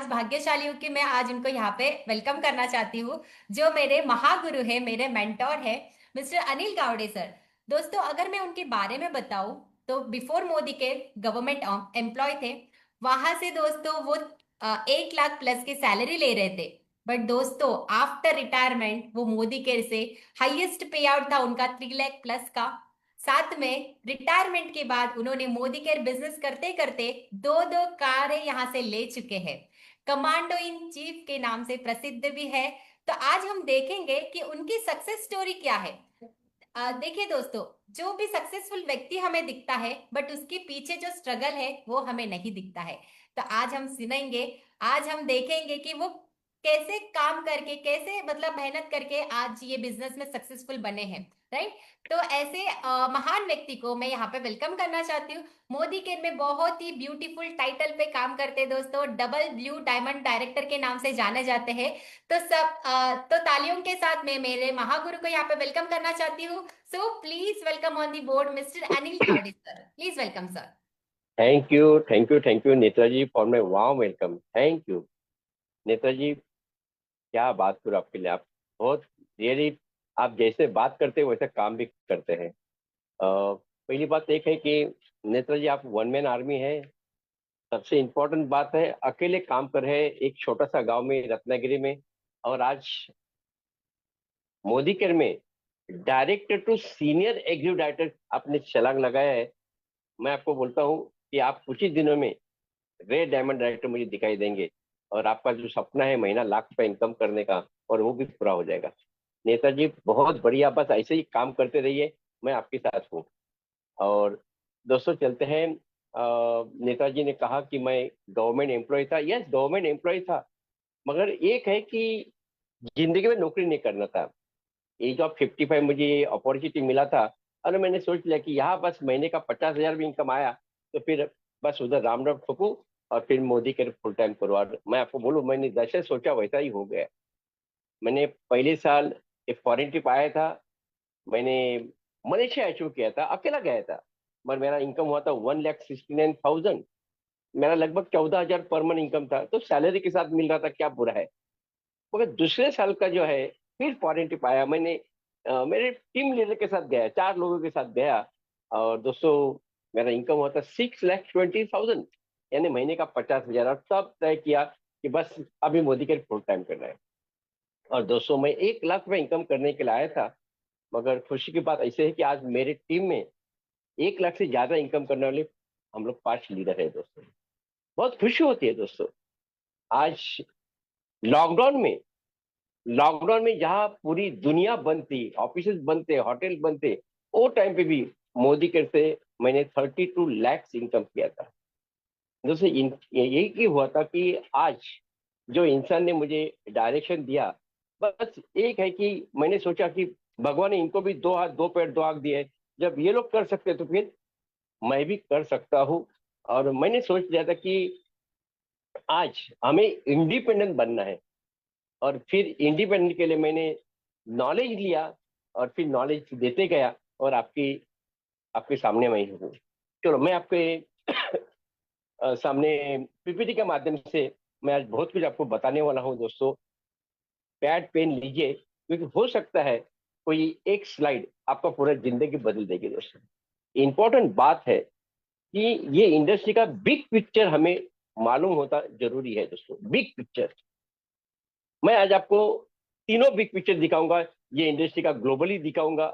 भाग्यशाली हूँ कि मैं आज उनको यहाँ पे वेलकम करना चाहती हूँ, जो मेरे महागुरु है, मेरे मेंटोर है, मिस्टर अनिल गावड़े सर। दोस्तों, अगर मैं उनके बारे में बताऊं तो बिफोर मोदी के गवर्नमेंट एम्प्लॉय थे। वहां से दोस्तों वो 1 लाख प्लस की सैलरी ले रहे थे। बट दोस्तों, आफ्टर रिटायरमेंट वो मोदी के से हाईएस्ट पे आउट था उनका 3 लाख प्लस का। साथ में रिटायरमेंट के बाद उन्होंने मोदी केयर बिजनेस करते करते दो दो कारें यहां से ले चुके हैं। कमांडो इन चीफ के नाम से प्रसिद्ध भी है। तो आज हम देखेंगे कि उनकी सक्सेस स्टोरी क्या है। देखिए दोस्तों, जो भी सक्सेसफुल व्यक्ति हमें दिखता है बट उसके पीछे जो स्ट्रगल है वो हमें नहीं दिखता है। तो आज हम सुनेंगे, आज हम देखेंगे कि वो कैसे काम करके, कैसे मतलब मेहनत करके आज ये बिजनेस में सक्सेसफुल बने हैं। राइट। तो ऐसे महान व्यक्ति को मैं यहाँ पे वेलकम करना चाहती हूँ। मोदी केयर में बहुत ही ब्यूटीफुल टाइटल पे काम करते हैं दोस्तों, डबल ब्लू डायमंड डायरेक्टर के नाम से जाने जाते हैं। तो तालियों के साथ मैं मेरे महागुरु को यहाँ पे वेलकम करना चाहती हूँ। So please welcome on the board mister Anil Gawade sir, please welcome sir. Thank you Netaji for my warm welcome. Thank you Netaji. क्या बात करूँ आपके लिए। आप बहुत रियली, आप जैसे बात करते हैं वैसे काम भी करते हैं। पहली बात एक है कि नेताजी आप वन मैन आर्मी है। सबसे इम्पोर्टेंट बात है अकेले काम कर रहे हैं एक छोटा सा गांव में रत्नागिरी में। और आज मोदी केयर में director to senior executive director आपने छलांग लगाया है। मैं आपको बोलता हूँ कि आप कुछ ही दिनों में रेड डायमंड डायरेक्टर मुझे दिखाई देंगे। और आपका जो सपना है महीना लाख रुपए इनकम करने का, और वो भी पूरा हो जाएगा। नेताजी बहुत बढ़िया, बस ऐसे ही काम करते रहिए, मैं आपके साथ हूँ। और दोस्तों चलते हैं। नेताजी ने कहा कि मैं गवर्नमेंट एम्प्लॉय था। यस, गवर्नमेंट एम्प्लॉय था, मगर एक है कि जिंदगी में नौकरी नहीं करना था। ये जो 55 मुझे अपॉर्चुनिटी मिला था, और मैंने सोच लिया कि यहाँ बस महीने का 50,000 भी इनकम आया तो फिर बस उधर राम राम ठोकूं और फिर मोदी के फुल टाइम करूँ। और मैं आपको बोलूं, मैंने जैसे सोचा वैसा ही हो गया। मैंने पहले साल एक फॉरेन ट्रिप आया था। मैंने मलेशिया अचीव किया था, अकेला गया था। पर मेरा इनकम हुआ था 1,69,000। मेरा लगभग 14,000 पर मंथ इनकम था, तो सैलरी के साथ मिल रहा था, क्या बुरा है। मगर दूसरे साल का जो है फिर फॉरेन ट्रिप आया। मैंने मेरे टीम लीडर के साथ गया, 4 लोगों के साथ गया। और दोस्तों मेरा इनकम हुआ था 6,20,000, यानी महीने का 50,000। और तब तय किया कि बस अभी मोदी के फुल टाइम करना है। और दोस्तों मैं 1 लाख रुपए इनकम करने के लिए आया था। मगर खुशी की बात ऐसे है कि आज मेरे टीम में 1 लाख से ज्यादा इनकम करने वाले हम लोग 5 लीडर है दोस्तों। बहुत खुशी होती है दोस्तों। आज लॉकडाउन में लॉकडाउन में जहाँ पूरी दुनिया बंद थी, ऑफिस बंद थे, होटल बंद थे, वो टाइम पे भी मोदी कर से मैंने 32 लाख इनकम किया था दोस्तों। यही की हुआ था कि आज जो इंसान ने मुझे डायरेक्शन दिया, बस एक है कि मैंने सोचा कि भगवान ने इनको भी 2 हाथ 2 पैर 2 आंख दिए। जब ये लोग कर सकते तो फिर मैं भी कर सकता हूँ। और मैंने सोच लिया था कि आज हमें इंडिपेंडेंट बनना है। और फिर इंडिपेंडेंट के लिए मैंने नॉलेज लिया और फिर नॉलेज देते गया। और आपकी आपके सामने मैं ही हूँ। चलो मैं आपके सामने पीपीटी के माध्यम से मैं आज बहुत कुछ आपको बताने वाला हूँ दोस्तों। पैड पेन लीजिए, क्योंकि हो सकता है कोई एक स्लाइड आपका पूरा जिंदगी बदल देगी दोस्तों। इंपॉर्टेंट बात है कि ये इंडस्ट्री का बिग पिक्चर हमें मालूम होता जरूरी है दोस्तों। बिग पिक्चर मैं आज आपको तीनों बिग पिक्चर दिखाऊंगा। ये इंडस्ट्री का ग्लोबली दिखाऊंगा,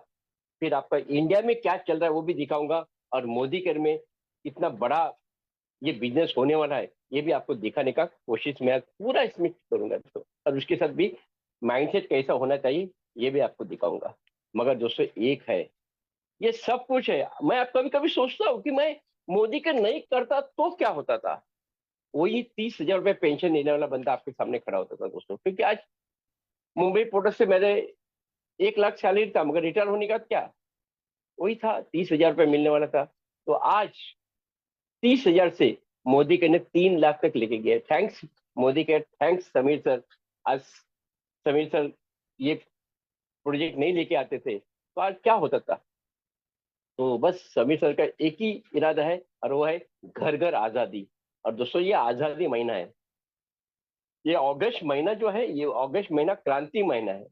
फिर आपका इंडिया में क्या चल रहा है वो भी दिखाऊंगा, और मोदी केयर में इतना बड़ा ये बिजनेस होने वाला है ये भी आपको दिखाने का कोशिश मैं आज पूरा इसमें करूंगा दोस्तों। और उसके साथ भी माइंडसेट कैसा होना चाहिए ये भी आपको दिखाऊंगा। मगर दोस्तों एक है, ये सब कुछ है। मैं आप कभी कभी सोचता हूँ कि मैं मोदी केयर नहीं करता तो क्या होता था। वही 30,000 रुपये पेंशन देने वाला बंदा आपके सामने खड़ा होता था दोस्तों। क्योंकि आज मुंबई पोर्ट से मेरे 1 लाख सैलरी था, मगर रिटायर होने का क्या वही था, 30,000 रुपये मिलने वाला था। तो आज 30,000 से मोदी के ने 3 लाख तक लेके गए। थैंक्स मोदी के, थैंक्स समीर सर। आज समीर सर ये प्रोजेक्ट नहीं लेके आते थे तो आज क्या होता था। तो बस समीर सर का एक ही इरादा है, और वो है घर घर आजादी। और दोस्तों ये आजादी महीना है। ये अगस्त महीना जो है, ये अगस्त महीना क्रांति महीना है।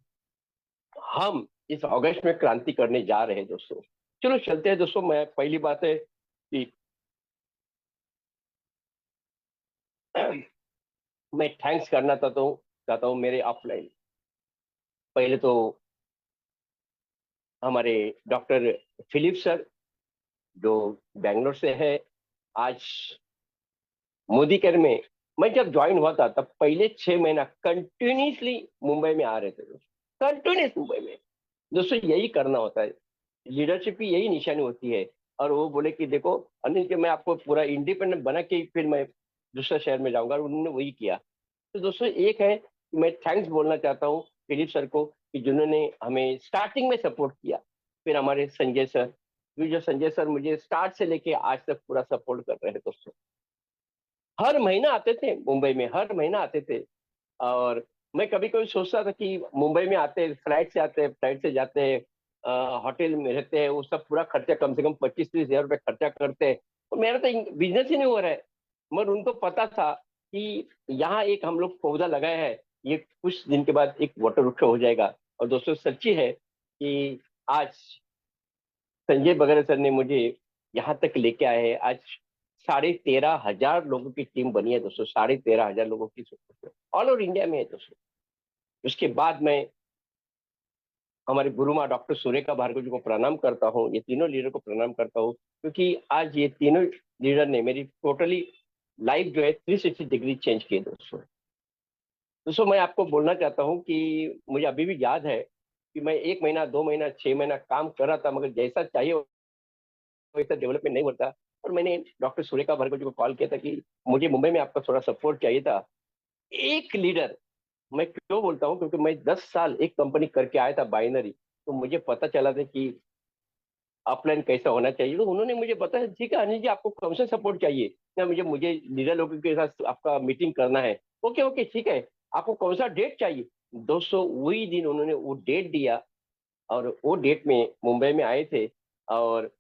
हम इस अगस्त में क्रांति करने जा रहे हैं दोस्तों। चलो चलते हैं दोस्तों। मैं पहली बात है कि मैं थैंक्स करना चाहता हूँ मेरे अपलाइन। पहले तो हमारे डॉक्टर फिलिप सर, जो बैंगलोर से है। आज मोदी केयर में मैं जब ज्वाइन हुआ था, तब पहले 6 महीना कंटिन्यूसली मुंबई में आ रहे थे दोस्तों, कंटिन्यूस मुंबई में। दोस्तों यही करना होता है, लीडरशिप की यही निशानी होती है। और वो बोले कि देखो अनिल के, मैं आपको पूरा इंडिपेंडेंट बना के फिर मैं दूसरे शहर में जाऊंगा, और उन्होंने वही किया। तो दोस्तों एक है कि मैं थैंक्स बोलना चाहता हूँ फिलिप सर को, कि जिन्होंने हमें स्टार्टिंग में सपोर्ट किया। फिर हमारे संजय सर, फिर जो संजय सर मुझे स्टार्ट से लेके आज तक पूरा सपोर्ट कर रहे हैं दोस्तों। हर महीना आते थे मुंबई में, हर महीना आते थे। और मैं कभी कभी सोचता था कि मुंबई में आते, फ्लाइट से जाते हैं, होटल में रहते हैं, वो सब पूरा खर्चा कम से कम 25-30 हजार रुपये खर्चा करते हैं, तो मेरा तो बिजनेस ही नहीं हो रहा है। मगर उनको पता था कि यहाँ एक हम लोग पौधा लगाए हैं, ये कुछ दिन के बाद एक वाटर वृक्ष हो जाएगा। और दोस्तों सच्ची है कि आज संजय बगैर सर ने मुझे यहाँ तक लेके आए हैं। आज 13,500 लोगों की टीम बनी है दोस्तों, 13,500 लोगों की, ऑल ओवर इंडिया में है दोस्तों। उसके बाद मैं हमारे गुरु माँ डॉक्टर सुरेखा भार्गव जी को प्रणाम करता हूँ, ये तीनों लीडर को प्रणाम करता हूँ, क्योंकि आज ये तीनों लीडर ने मेरी टोटली लाइफ जो है 360 डिग्री चेंज की है दोस्तों। दोस्तों मैं आपको बोलना चाहता हूँ कि मुझे अभी भी याद है कि मैं 1 महीना, 2 महीना, 6 महीना काम कर रहा था, मगर जैसा चाहिए वैसा डेवलपमेंट नहीं होता। और मैंने डॉक्टर सुरेखा भार्गव जी को कॉल किया था कि मुझे मुंबई में आपका थोड़ा सपोर्ट चाहिए था। एक लीडर, मैं क्यों बोलता हूँ, क्योंकि मैं 10 साल एक कंपनी करके आया था बाइनरी, तो मुझे पता चला था कि अपलाइन कैसा होना चाहिए। तो उन्होंने मुझे बताया, ठीक है अनिल जी, आपको कौन सा सपोर्ट चाहिए ना, मुझे मुझे लीडर लोगों के साथ आपका मीटिंग करना है। ओके ओके ठीक है, आपको कौन सा डेट चाहिए। दोस्तों वही दिन उन्होंने वो डेट दिया, और वो डेट में मुंबई में आए थे। और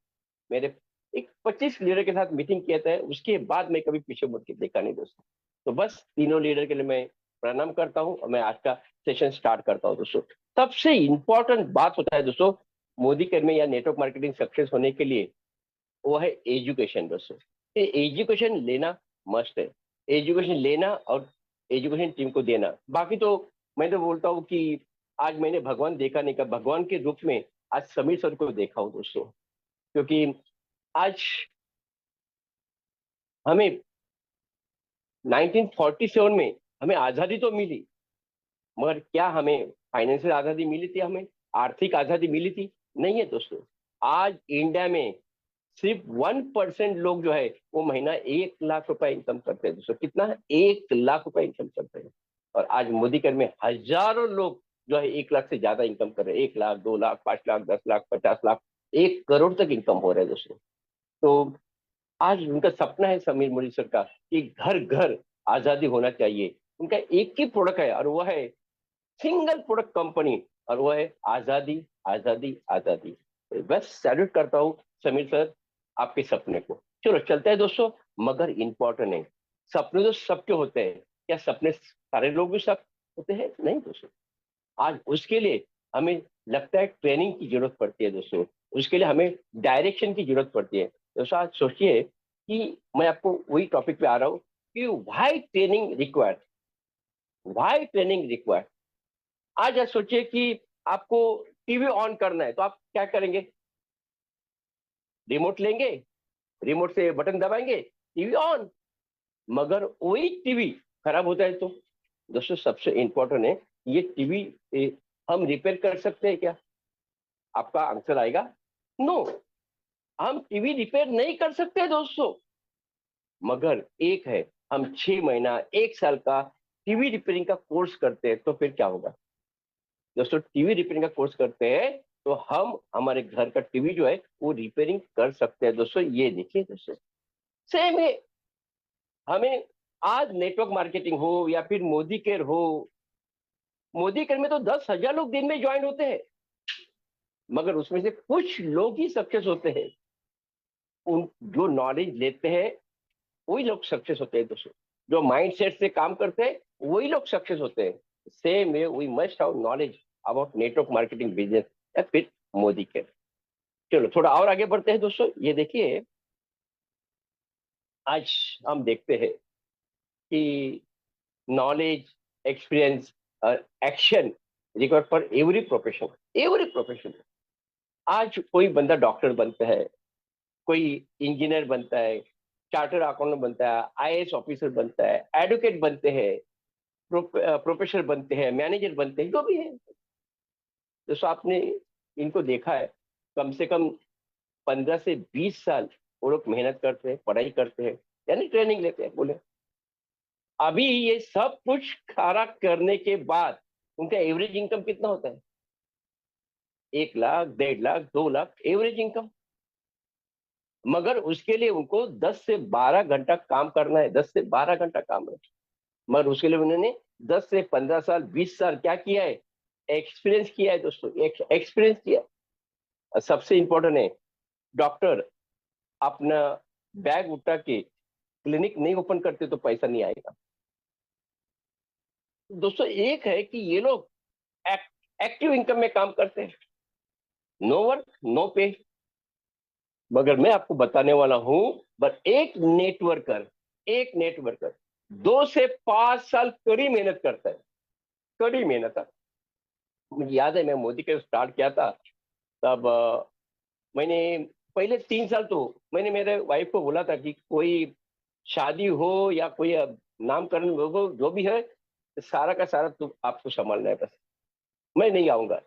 मेरे एक 25 लीडर के साथ मीटिंग किया था, उसके बाद मैं कभी पीछे मुड़ के देखा नहीं दोस्तों। तो बस तीनों लीडर के लिए मैं प्रणाम करता हूँ, और मैं आज का सेशन स्टार्ट करता हूँ दोस्तों। सबसे इंपॉर्टेंट बात होता है दोस्तों मोदी केयर में या नेटवर्क मार्केटिंग सक्सेस होने के लिए, वो है एजुकेशन दोस्तों। ये एजुकेशन लेना मस्ट है, एजुकेशन लेना और एजुकेशन टीम को देना। बाकी तो मैं तो बोलता हूँ कि आज मैंने भगवान देखा नहीं, का भगवान के रूप में आज समीर सर को देखा हूँ दोस्तों। क्योंकि आज हमें 1947 में हमें आजादी तो मिली, मगर क्या हमें फाइनेंशियल आजादी मिली थी, हमें आर्थिक आजादी मिली थी? नहीं है दोस्तों। आज इंडिया में सिर्फ 1% लोग जो है वो महीना 1 लाख रुपए इनकम करते हैं दोस्तों। कितना है? 1 लाख रुपए इनकम करते हैं। और आज मोदी कर में हजारों लोग जो है 1 लाख से ज्यादा इनकम कर रहे हैं, 1 लाख, 2 लाख, 5 लाख, 10 लाख, 50 लाख, 1 करोड़ तक इनकम हो रहा है दोस्तों। तो आज उनका सपना है समीर मोदी सर का कि घर घर आजादी होना चाहिए। उनका एक ही प्रोडक्ट है, और वो है सिंगल प्रोडक्ट कंपनी, और वो है आजादी, आजादी, आजादी। तो बस सैल्यूट करता हूँ समीर सर आपके सपने को। चलो चलते हैं दोस्तों। मगर इंपॉर्टेंट है, सपने तो सबके होते हैं, क्या सपने सारे लोग भी सब होते हैं? नहीं दोस्तों। आज उसके लिए हमें लगता है ट्रेनिंग की जरूरत पड़ती है दोस्तों, उसके लिए हमें डायरेक्शन की जरूरत पड़ती है दोस्तों। आज सोचिए कि मैं आपको वही टॉपिक पे आ रहा हूँ कि why training required, why training required. आज सोचिए कि आपको टीवी ऑन करना है, तो आप क्या करेंगे? रिमोट लेंगे, रिमोट से बटन दबाएंगे, टीवी ऑन। मगर वही टीवी खराब होता है तो दोस्तों सबसे इंपॉर्टेंट है, ये टीवी हम रिपेयर कर सकते हैं क्या? आपका आंसर आएगा नो, हम टीवी रिपेयर नहीं कर सकते दोस्तों। मगर एक है, हम 6 महीना, 1 साल का टीवी रिपेयरिंग का कोर्स करते हैं, तो फिर क्या होगा दोस्तों? टीवी रिपेयरिंग का कोर्स करते हैं तो हम हमारे घर का टीवी जो है वो रिपेयरिंग कर सकते हैं दोस्तों। ये देखिए दोस्तों, सेम है। हमें आज नेटवर्क मार्केटिंग हो या फिर मोदी केयर हो, मोदी केयर में तो 10,000 लोग दिन में ज्वाइन होते हैं, मगर उसमें से कुछ लोग ही सक्सेस होते हैं। उन जो नॉलेज लेते हैं वही लोग सक्सेस होते हैं दोस्तों। जो माइंडसेट से काम करते हैं वही लोग सक्सेस होते हैं. Same way we must have knowledge about network marketing business at with Modi care. चलो थोड़ा और आगे बढ़ते हैं दोस्तों. ये देखिए, आज हम देखते हैं कि नॉलेज, एक्सपीरियंस और action required for every profession. Every profession. आज कोई बंदा डॉक्टर बनता है, कोई इंजीनियर बनता है, चार्टर अकाउंटेंट बनता है, आईएएस ऑफिसर बनता है, एडवोकेट बनते हैं, प्रोफेसर बनते हैं, मैनेजर बनते हैं, जो भी है. दोस्तों आपने इनको देखा है, कम से कम 15 से 20 साल वो लोग मेहनत करते हैं, पढ़ाई करते हैं, यानी ट्रेनिंग लेते हैं. बोले अभी ये सब कुछ खारा करने के बाद उनका एवरेज इनकम कितना होता है? 1 लाख, 1.5 लाख, 2 लाख एवरेज इनकम. मगर उसके लिए उनको 10 से 12 घंटा काम करना है. 10 से 12 घंटा काम है. मगर उसके लिए उन्होंने 10 से 15 साल, 20 साल क्या किया है? एक्सपीरियंस किया है दोस्तों. एक्सपीरियंस किया. और सबसे इंपॉर्टेंट है, डॉक्टर अपना बैग उठा के क्लिनिक नहीं ओपन करते तो पैसा नहीं आएगा. दोस्तों एक है कि ये लोग एक्टिव इनकम में काम करते हैं, नो वर्क नो पे. मगर मैं आपको बताने वाला हूं, बस एक नेटवर्कर 2 से 5 साल कड़ी मेहनत करता है. कड़ी मेहनत. मुझे याद है, मैं मोदी के स्टार्ट किया था तब मैंने पहले 3 साल तो मैंने मेरे वाइफ को बोला था कि कोई शादी हो या कोई नामकरण हो, जो भी है सारा का सारा तो आपको संभालना है, बस मैं नहीं आऊंगा.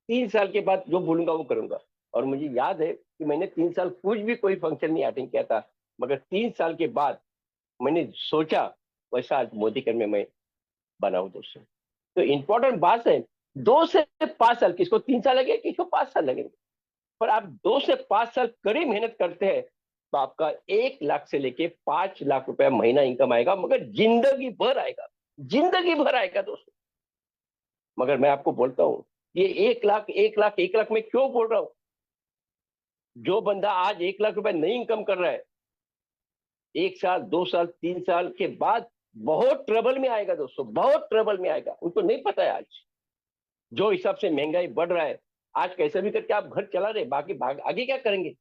3 साल के बाद जो बोलूंगा वो करूंगा. और मुझे याद है कि मैंने 3 साल कुछ भी कोई फंक्शन नहीं अटेंड किया था. मगर 3 साल के बाद मैंने सोचा वैसा आज मोदी कर में मैं बनाऊं दोस्तों. तो इम्पोर्टेंट बात है, 2 से 5 साल, किसको 3 साल लगे, किसको 5 साल लगेंगे, पर आप 2 से 5 साल कड़ी मेहनत करते हैं तो आपका 1 लाख से लेके 5 लाख रुपया महीना इनकम आएगा. मगर जिंदगी भर आएगा. जिंदगी भर आएगा दोस्तों. मगर मैं आपको बोलता हूँ, ये 1 लाख 1 लाख 1 लाख में क्यों बोल रहा हूँ? जो बंदा आज 1 लाख रुपए नहीं इनकम कर रहा है, 1 साल 2 साल 3 साल के बाद बहुत ट्रबल में आएगा दोस्तों. बहुत ट्रबल में आएगा. उनको नहीं पता है आज जो हिसाब से महंगाई बढ़ रहा है, आज कैसे भी करके आप घर चला रहे, बाकी आगे क्या करेंगे?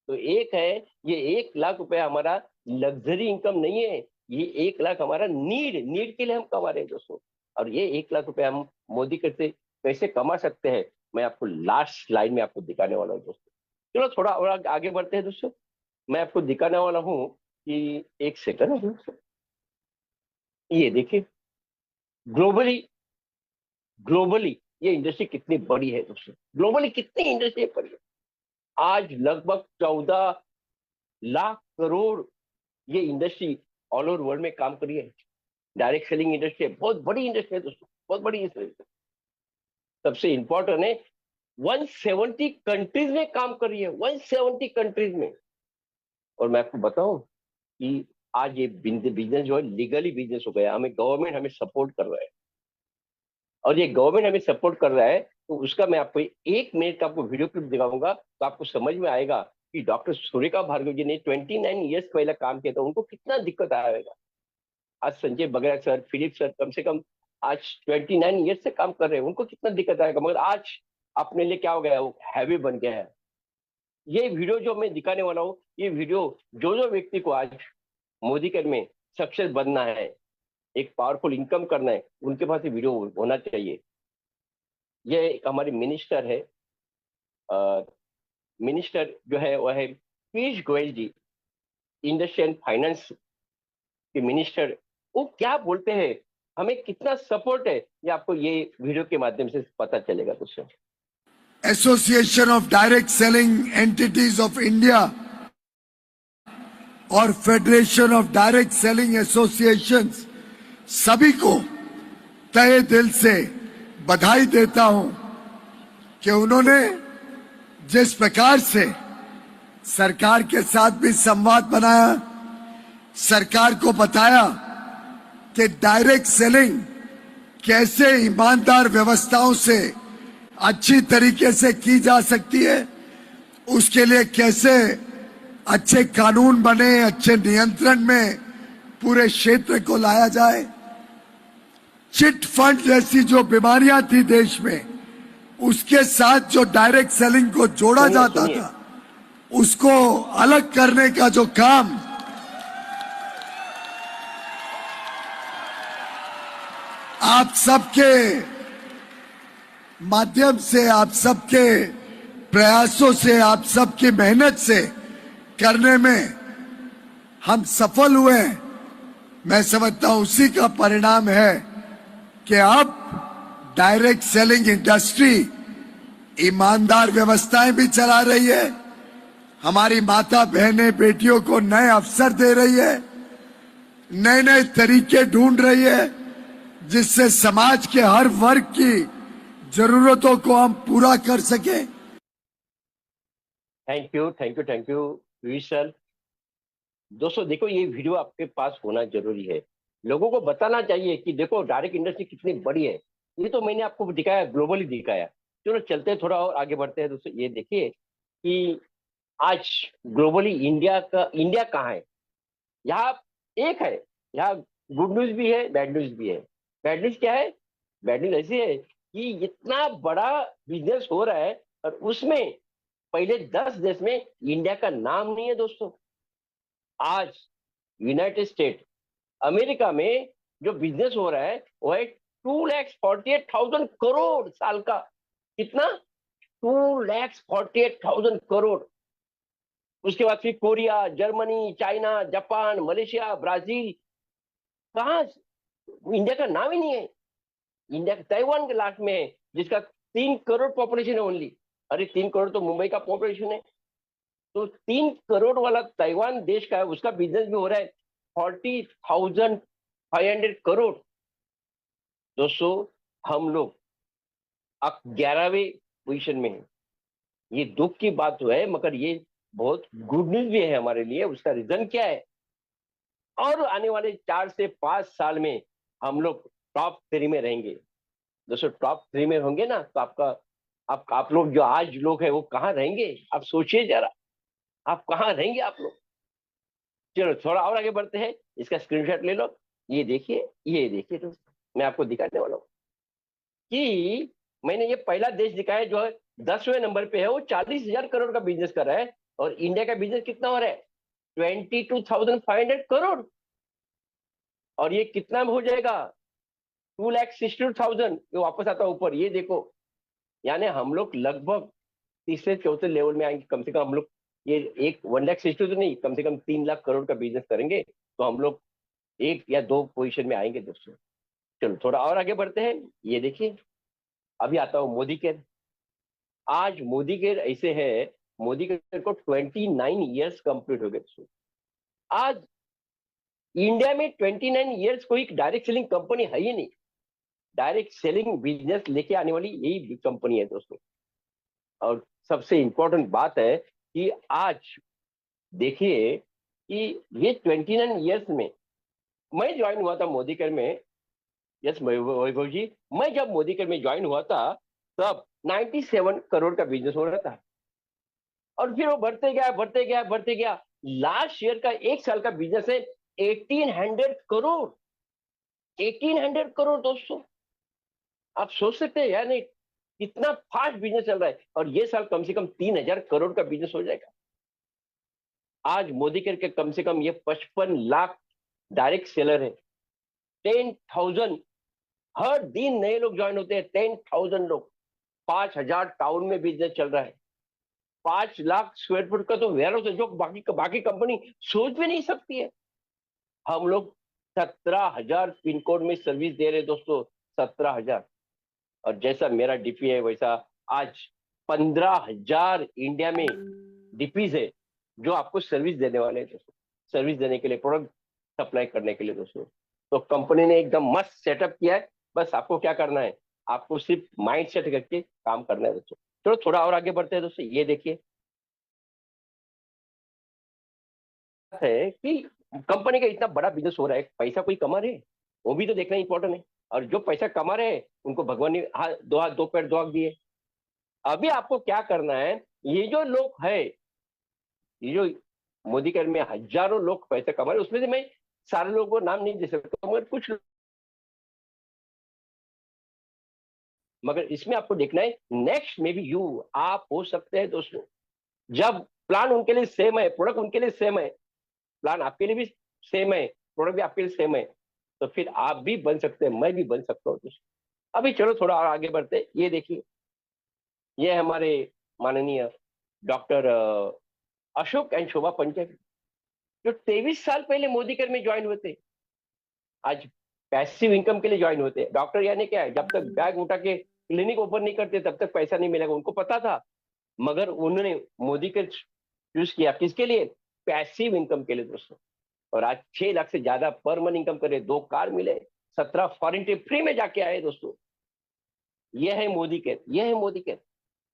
तो एक है, ये 1 लाख रुपया हमारा लग्जरी इनकम नहीं है. ये 1 लाख हमारा नीड के लिए हम कमा रहे हैं दोस्तों. और ये 1 लाख रुपया हम मोदी करते कैसे कमा सकते हैं, मैं आपको लास्ट स्लाइड में आपको दिखाने वाला हूँ दोस्तों. चलो थोड़ा और आगे बढ़ते हैं दोस्तों. मैं आपको दिखाने वाला हूँ कि एक सेकंड दोस्तों. ये देखिए, ग्लोबली ग्लोबली ये इंडस्ट्री कितनी बड़ी है दोस्तों. ग्लोबली कितनी इंडस्ट्री बड़ी है. आज लगभग 14 लाख करोड़ ये इंडस्ट्री ऑल ओवर वर्ल्ड में काम कर रही है. डायरेक्ट सेलिंग इंडस्ट्री है, बहुत बड़ी इंडस्ट्री है दोस्तों, बहुत बड़ी इंडस्ट्री. सबसे इंपॉर्टेंट है, 170 कंट्रीज में काम कर रही है. 170 कंट्रीज में. और मैं आपको बताऊं कि आज ये बिजनेस जो है लीगली बिजनेस हो गया. हमें गवर्नमेंट हमें सपोर्ट कर रहा है. और ये गवर्नमेंट हमें सपोर्ट कर रहा है तो उसका मैं आपको 1 मिनट का आपको वीडियो क्लिप दिखाऊंगा तो आपको समझ में आएगा कि डॉक्टर सूर्यका भार्गव जी ने 29 ईयर्स पहले काम किया था, उनको कितना दिक्कत आएगा. आज संजय बगैरा सर, फिलिप सर कम से कम आज 29 ईयर्स से काम कर रहे हैं, उनको कितना दिक्कत आएगा. मगर आज अपने लिए क्या हो गया, वो हैवी बन गया है. ये वीडियो जो मैं दिखाने वाला हूँ, ये वीडियो जो व्यक्ति को आज मोदी कर में सक्सेस बनना है, एक पावरफुल इनकम करना है, उनके पास ये वीडियो होना चाहिए. ये हमारे मिनिस्टर है, मिनिस्टर जो है वह है पीयूष गोयल जी, इंडस्ट्री एंड फाइनेंस के मिनिस्टर. वो क्या बोलते हैं, हमें कितना सपोर्ट है, ये आपको ये वीडियो के माध्यम से पता चलेगा दोस्तों. Association of direct selling entities of India और federation of direct selling associations सभी को तहे दिल से बधाई देता हूं कि उन्होंने जिस प्रकार से सरकार के साथ भी संवाद बनाया, सरकार को बताया कि डायरेक्ट सेलिंग कैसे ईमानदार व्यवस्थाओं से अच्छी तरीके से की जा सकती है, उसके लिए कैसे अच्छे कानून बने, अच्छे नियंत्रण में पूरे क्षेत्र को लाया जाए। चिट फंड जैसी जो बीमारियां थी देश में, उसके साथ जो डायरेक्ट सेलिंग को जोड़ा जाता था, उसको अलग करने का जो काम आप सबके माध्यम से, आप सबके प्रयासों से, आप सबकी मेहनत से करने में हम सफल हुए हैं। मैं समझता हूं उसी का परिणाम है कि अब डायरेक्ट सेलिंग इंडस्ट्री ईमानदार व्यवस्थाएं भी चला रही है, हमारी माता बहनें बेटियों को नए अवसर दे रही है, नए नए तरीके ढूंढ रही है, जिससे समाज के हर वर्ग की जरूरतों को हम पूरा कर सके। Thank you, thank you, thank you Vishal. दोस्तों देखो, ये वीडियो आपके पास होना जरूरी है, लोगों को बताना चाहिए कि देखो डायरेक्ट इंडस्ट्री कितनी बड़ी है। ये तो मैंने आपको दिखाया, ग्लोबली दिखाया। चलो चलते हैं, थोड़ा और आगे बढ़ते हैं। दोस्तों ये देखिए कि आज ग्लोबली इंडिया कहाँ है। यहाँ एक है, यहाँ गुड न्यूज भी है, बैड न्यूज भी है। बैड न्यूज क्या है? बैड न्यूज ऐसी है कि इतना बड़ा बिजनेस हो रहा है और उसमें पहले 10 देश में इंडिया का नाम नहीं है। दोस्तों आज यूनाइटेड स्टेट अमेरिका में जो बिजनेस हो रहा है वो है 2,48,000 करोड़ साल का। कितना? 2,48,000 करोड़। उसके बाद फिर Korea, Germany, China, Japan, Malaysia, Brazil. कहाँ? इंडिया का नाम ही नहीं है। इंडिया ताइवान के लास्ट में है, जिसका 3 करोड़ पॉपुलेशन है ओनली। अरे 3 करोड़ तो मुंबई का पॉपुलेशन है। तो 3 करोड़ वाला ताइवान देश का है, उसका बिजनेस भी हो रहा है 40,500 करोड़। दोस्तों हम लोग अब 11वें पोजीशन में है। ये दुख की बात तो है, मगर ये बहुत गुड न्यूज भी है हमारे लिए। उसका रीजन क्या है? और आने वाले 4 से 5 साल में हम लोग टॉप 3 में रहेंगे। दोस्तों टॉप 3 में होंगे ना, तो आप लोग जो आज लोग हैं वो कहाँ रहेंगे? आप सोचिए जरा, आप कहाँ रहेंगे आप लोग? चलो थोड़ा और आगे बढ़ते हैं। इसका स्क्रीनशॉट ले लो। ये देखिए, ये देखिए दोस्तों, मैं आपको दिखाने वाला हूँ कि मैंने ये पहला देश दिखाया जो है 10वें नंबर पे है। वो 40,000 करोड़ का बिजनेस कर रहा है और इंडिया का बिजनेस कितना हो रहा है? 22,500 करोड़। और ये कितना हो जाएगा? 2,62,000। ये वापस आता है ऊपर, ये देखो। यानी हम लोग लगभग तीसरे चौथे लेवल में आएंगे। कम से कम हम लोग ये 1,60,000 तो नहीं, कम से कम 3 लाख करोड़ का बिजनेस करेंगे तो हम लोग 1 या 2 पोजीशन में आएंगे। दोस्तों चलो थोड़ा और आगे बढ़ते हैं। ये देखिए, अभी आता हूँ मोदी केयर। आज मोदी केयर ऐसे है, मोदी केयर को 29 ईयर्स कंप्लीट हो गए। दोस्तों आज इंडिया में 29 ईयर्स कोई डायरेक्ट सेलिंग कंपनी है ही नहीं। डायरेक्ट सेलिंग बिजनेस लेके आने वाली यही कंपनी है दोस्तों। और सबसे इंपॉर्टेंट बात है कि आज देखिए कि ये 29 ईयर्स में मैं ज्वाइन हुआ था मोदी केयर में। यस वैभव जी, मैं जब मोदी केयर में ज्वाइन हुआ था तब 97 करोड़ का बिजनेस हो रहा था। और फिर वो बढ़ते गया, बढ़ते गया, बढ़ते गया। लास्ट ईयर का 1 साल का बिजनेस है 1,800 करोड़। 1,800 करोड़ दोस्तों, आप सोच सकते हैं यानी कितना फास्ट बिजनेस चल रहा है। और ये साल कम से कम 3,000 करोड़ का बिजनेस हो जाएगा। आज मोदी केयर के कम से कम ये 55 लाख डायरेक्ट सेलर है। 10,000 हर दिन नए लोग ज्वाइन होते हैं। 10,000 लोग। 5,000 टाउन में बिजनेस चल रहा है। 5 लाख स्क्वायर फुट का तो वेयरहाउस है, जो बाकी कंपनी सोच भी नहीं सकती है। हम लोग 17,000 पिन कोड में सर्विस दे रहे हैं दोस्तों। 17,000। और जैसा मेरा डीपी है वैसा आज 15,000 इंडिया में डीपीज है जो आपको सर्विस देने वाले हैं दोस्तों। सर्विस देने के लिए, प्रोडक्ट सप्लाई करने के लिए दोस्तों। तो कंपनी ने एकदम मस्त सेटअप किया है। बस आपको क्या करना है, आपको सिर्फ माइंड सेट करके काम करना है दोस्तों। चलो थोड़ा और आगे बढ़ते हैं दोस्तों। ये देखिए है कि कंपनी का इतना बड़ा बिजनेस हो रहा है, पैसा कोई कमा रहे, वो भी तो देखना इंपॉर्टेंट है। और जो पैसा कमा रहे हैं उनको भगवान ने हाथ दो पैर दो आंख दिए। अभी आपको क्या करना है, ये जो लोग है, ये जो मोदी केयर में हजारों लोग पैसा कमा रहे, उसमें से मैं सारे लोगों को नाम नहीं दे सकता मगर कुछ, मगर इसमें आपको देखना है नेक्स्ट मे बी यू, आप हो सकते हैं दोस्तों। जब प्लान उनके लिए सेम है, प्रोडक्ट उनके लिए सेम है, प्लान आपके लिए भी सेम है, प्रोडक्ट भी आपके लिए सेम है, तो फिर आप भी बन सकते हैं, मैं भी बन सकता हूँ दोस्तों। अभी चलो थोड़ा और आगे बढ़ते हैं। ये देखिए, ये हमारे माननीय डॉक्टर अशोक एंड शोभा पंचायत, जो 23 साल पहले मोदी केयर में ज्वाइन हुए थे, आज पैसिव इनकम के लिए ज्वाइन होते हैं। डॉक्टर यानी क्या है, जब तक बैग उठा के क्लिनिक ओपन नहीं करते तब तक पैसा नहीं मिलेगा, उनको पता था। मगर उन्होंने मोदी के चूज किया, किसके लिए? पैसिव इनकम के लिए दोस्तों। और आज 6 लाख से ज्यादा पर मंथ इनकम करे, 2 कार मिले, 17 फॉरेन ट्रिप फ्री में जाके आए दोस्तों। यह है मोदी केयर, यह है मोदी केयर।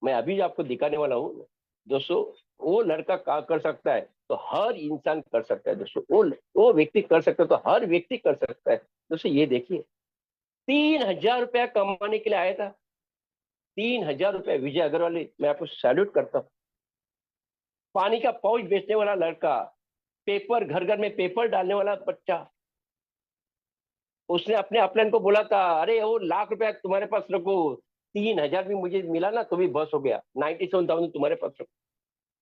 मैं अभी जो आपको दिखाने वाला हूँ दोस्तों, वो लड़का कर सकता है तो हर इंसान कर सकता है दोस्तों, वो व्यक्ति कर सकता है तो हर व्यक्ति कर सकता है दोस्तों। ये देखिए, 3,000 रुपया कमाने के लिए आया था, 3,000 रुपया। विजय अग्रवाल, मैं आपको सैल्यूट करता हूँ। पानी का पाउच बेचने वाला लड़का, पेपर, घर घर में पेपर डालने वाला बच्चा, उसने अपने अपलाइन को बोला था, अरे वो ₹1,00,000 तुम्हारे पास रखो, 3,000 भी मुझे मिला ना तो भी बस हो गया, 97,000 तुम्हारे पास रखो।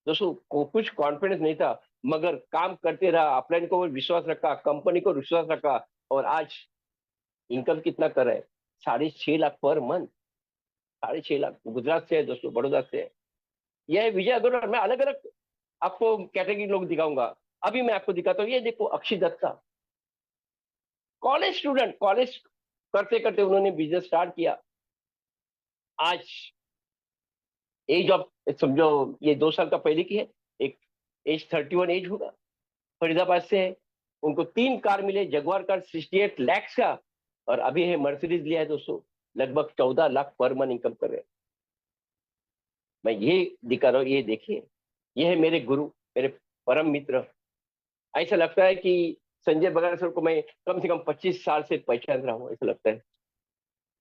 दोस्तों को कुछ कॉन्फिडेंस नहीं था, मगर काम करते रहा, अपलाइन को विश्वास रखा, कंपनी को विश्वास रखा, और आज इनकम कितना कर रहा है? 6.5 लाख पर मंथ, 6.5 लाख। गुजरात से है दोस्तों, बड़ौदा से है। यह है विजय अग्रवाल। मैं अलग अलग आपको कैटेगरी लोग दिखाऊंगा। अभी मैं आपको दिखाता हूँ, ये देखो Akshay Datta, college student, college करते करते उन्होंने बिजनेस स्टार्ट किया। आज एज ऑफ, समझो ये 2 साल का पहले की है, एक एज 31 एज होगा, फरीदाबाद से है। उनको 3 कार मिले, जगुआर कार 68 लाख का, और अभी है मर्सिडीज लिया है दोस्तों, लगभग 14 लाख पर मंथ इनकम कर रहे हैं। मैं ये दिखा रहा हूँ, ये देखिए, ये है मेरे गुरु, मेरे परम मित्र। ऐसा लगता है कि संजय बगैर सर को मैं कम से कम 25 साल से पहचान रहा हूँ, ऐसा लगता है।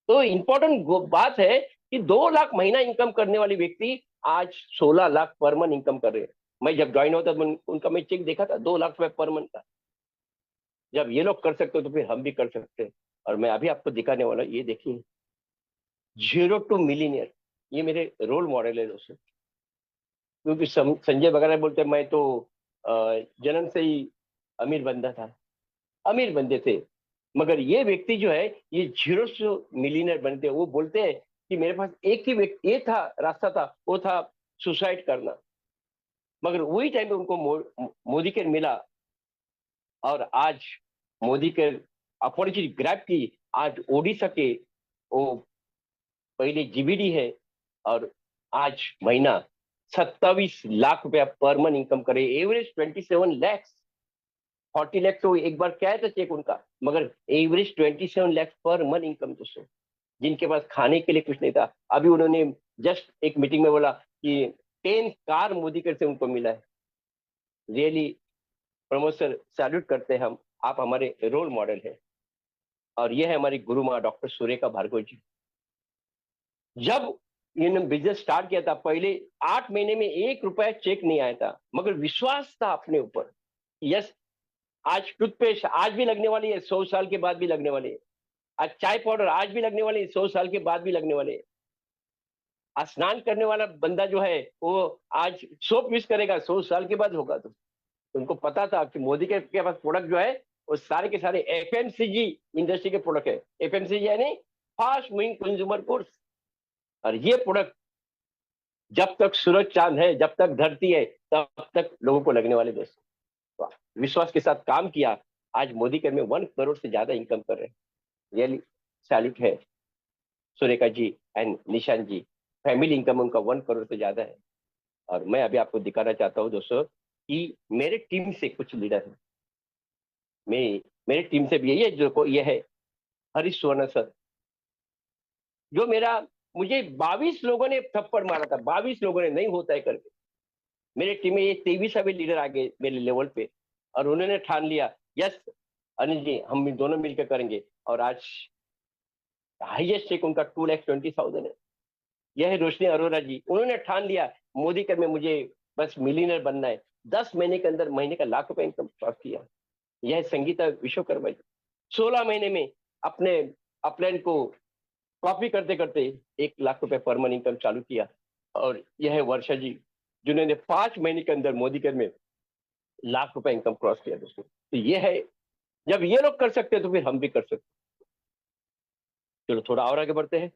तो इम्पोर्टेंट बात है कि 2 लाख महीना इनकम करने वाली व्यक्ति आज 16 लाख पर मंथ इनकम कर रहे हैं। मैं जब ज्वाइन होता तो उनका मैं चेक देखा था, 2 लाख रुपए पर मंथ का। जब ये लोग कर सकते हो तो फिर हम भी कर सकते हैं। और मैं अभी आपको दिखाने वाला, ये देखिए, 0 to मिलीनियर, ये मेरे रोल मॉडल है दोस्तों। क्योंकि संजय वगैरह बोलते हैं मैं तो जन्म से ही अमीर बंदा था, अमीर बंदे थे। मगर ये व्यक्ति जो है, ये 0 से मिलीनियर बनते हैं। वो बोलते हैं कि मेरे पास एक ही ये था, रास्ता था, वो था सुसाइड करना। मगर वही टाइम पे उनको मोदी केयर मिला, और आज मोदी केयर अपॉर्चुनिटी ग्रैब की। आज ओडिशा के वो पहले जीबीडी है, और आज महीना 27 लाख रुपया पर मंथ इनकम करे, एवरेज 27 लाख। 40 लाख तो एक बार क्या है था चेक उनका, मगर average 27 lakh per month income दोस्तों, जिनके पास खाने के लिए कुछ नहीं था। अभी उन्होंने जस्ट एक मीटिंग में बोला कि 10 कार मोदी केयर से उनको मिला है। रियली प्रमोद सर, सैल्यूट करते हैं हम, आप हमारे रोल मॉडल है। और ये है हमारी गुरु माँ डॉक्टर सुरेखा भार्गव जी। जब इन्होंने बिजनेस स्टार्ट किया था, पहले 8 महीने में 1 रुपया चेक नहीं आया था, मगर विश्वास था अपने ऊपर। यस, आज टूथपेस्ट आज भी लगने वाली है, 100 साल के बाद भी लगने वाली है। आज चाय पाउडर आज भी लगने वाली है, 100 साल के बाद भी लगने वाले हैं। आज स्नान करने वाला बंदा जो है, वो आज सोप यूज करेगा, 100 साल के बाद होगा। तो उनको पता था कि मोदी के पास प्रोडक्ट जो है, वो सारे के सारे एफएमसीजी इंडस्ट्री के प्रोडक्ट है। एफएमसीजी यानी फास्ट मूविंग कंज्यूमर गुड्स। और ये प्रोडक्ट जब तक सूरज चांद है, जब तक धरती है, तब तक लोगों को लगने वाले दोस्तों। विश्वास के साथ काम किया, आज मोदी केयर में 1 करोड़ से ज्यादा इनकम कर रहे हैं। रियली सैल्यूट है सुरेखा जी एंड निशान जी। फैमिली इनकम उनका 1 करोड़ से ज्यादा है। और मैं अभी आपको दिखाना चाहता हूँ दोस्तों कि मेरे टीम से कुछ लीडर है, मेरे टीम से भी ये जो ये है हरीश सुवर्ण सर, जो मुझे 22 लोगों ने थप्पड़ मारा था, 22 लोगों ने नहीं होता है करके। मेरे टीम में ये 23 लीडर आ गए मेरे लेवल पे, और उन्होंने ठान लिया, यस अनिल जी, हम दोनों मिलकर करेंगे। और आज हाईएस्ट चेक उनका 2,20,000 है। यह है रोशनी अरोरा जी, उन्होंने ठान लिया मोदी केयर में मुझे बस मिलीनियर बनना है। 10 महीने के अंदर महीने का ₹1,00,000 इनकम प्राप्त किया। यह संगीता विश्वकर्मा जी 16 महीने में अपने अपलाइन को कॉपी करते करते 1 लाख रुपए पर मंथ इनकम चालू किया। और यह है वर्षा जी जिन्होंने 5 महीने के अंदर मोदी कर में 1 लाख रुपए इनकम क्रॉस किया दोस्तों। तो ये है, जब ये लोग कर सकते हैं तो फिर हम भी कर सकते हैं। चलो थोड़ा और आगे बढ़ते हैं।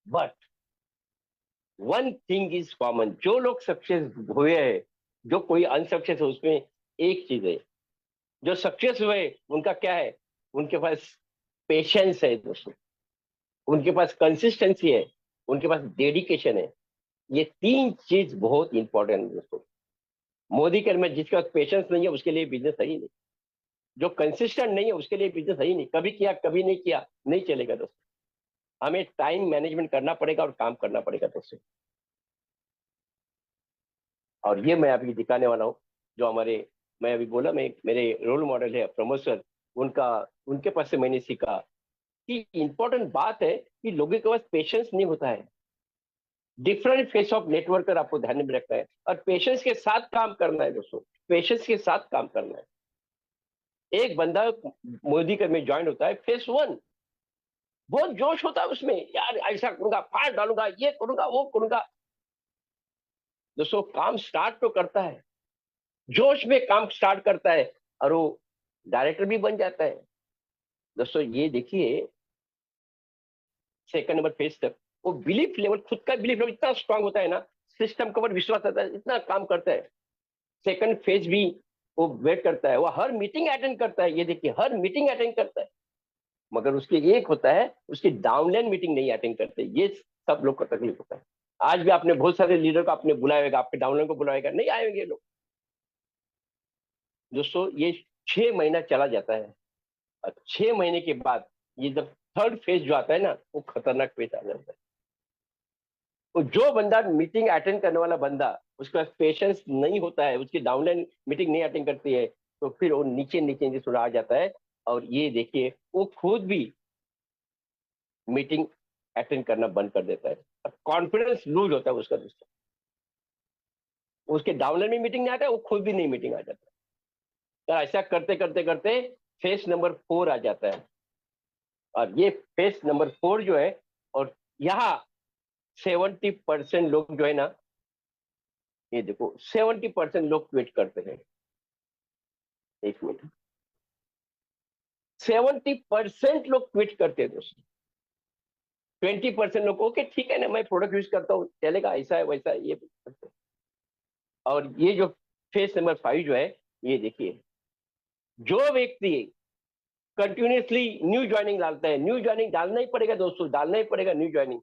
But one thing is common, जो लोग सक्सेस हुए हैं, जो कोई अनसक्सेस है, उसमें एक चीज है, जो सक्सेस हुए उनका क्या है, उनके पास पेशेंस है दोस्तों, उनके पास कंसिस्टेंसी है, उनके पास डेडिकेशन है। ये 3 चीज बहुत इंपॉर्टेंट है दोस्तों। मोदी कर में जिसके पास पेशेंस नहीं है उसके लिए बिजनेस सही नहीं, जो कंसिस्टेंट नहीं है उसके लिए बिजनेस सही नहीं, कभी किया कभी नहीं किया नहीं चलेगा दोस्तों। हमें टाइम मैनेजमेंट करना पड़ेगा और काम करना पड़ेगा दोस्तों। और ये मैं अभी दिखाने वाला हूँ, जो हमारे, मैं अभी बोला, मैं मेरे रोल मॉडल है प्रमोद सर, उनका, उनके पास से मैंने सीखा कि इंपॉर्टेंट बात है कि लोगों के पास पेशेंस नहीं होता है। डिफरेंट फेस ऑफ नेटवर्कर आपको ध्यान में रखना है और पेशेंस के साथ काम करना है दोस्तों, पेशेंस के साथ काम करना है। एक बंदा मोदी कर में ज्वाइन होता है फेस 1, बहुत जोश होता है उसमें, यार ऐसा करूंगा, फाड़ डालूंगा, ये करूंगा वो करूंगा। दोस्तों काम स्टार्ट तो करता है, जोश में काम स्टार्ट करता है और वो डायरेक्टर भी बन जाता है दोस्तों। ये देखिए सेकंड नंबर फेज तक वो बिलीफ लेवल, खुद का बिलीफ लेवल इतना स्ट्रांग होता है ना, सिस्टम के ऊपर विश्वास आता है, इतना काम करता है। सेकंड फेज भी वो वेट करता है, वो हर मीटिंग अटेंड करता है, ये देखिए हर मीटिंग अटेंड करता है। मगर उसके एक होता है, उसकी डाउनलाइन मीटिंग नहीं अटेंड करते। ये सब लोग को तकलीफ होता है। आज भी आपने बहुत सारे लीडर को आपने बुलाएगा, आपके डाउनलाइन को बुलाएगा, नहीं आएंगे लोग दोस्तों। ये 6 महीना चला जाता है और 6 महीने के बाद ये जब थर्ड फेज जो आता है ना, वो खतरनाक फेज आ जाता है। तो जो बंदा मीटिंग अटेंड करने वाला बंदा, उसके पास पेशेंस नहीं होता है, उसकी डाउनलाइन मीटिंग नहीं अटेंड करती है, तो फिर वो नीचे नीचे नीचे थोड़ा आ जाता है। और ये देखिए वो खुद भी मीटिंग अटेंड करना बंद कर देता है और कॉन्फिडेंस लूज होता है उसका दोस्तों। उसके डाउनलाइन में मीटिंग नहीं आता है, वो खुद भी नहीं मीटिंग आ जाता है। तो ऐसा करते करते करते फेज नंबर 4 आ जाता है। और ये फेज नंबर 4 जो है, और यहाँ 70% लोग जो है ना, ये देखो 70% लोग क्विट करते हैं। एक मिनट, 70% लोग क्विट करते हैं दोस्तों। 20% लोग ओके ठीक है ना, मैं प्रोडक्ट यूज करता हूँ, चलेगा, ऐसा है वैसा है, ये करते हैं। और ये जो फेज नंबर 5 जो है, ये देखिए, जो व्यक्ति कंटिन्यूसली न्यू ज्वाइनिंग डालता है, न्यू ज्वाइनिंग डालना ही पड़ेगा दोस्तों, डालना ही पड़ेगा न्यू ज्वाइनिंग,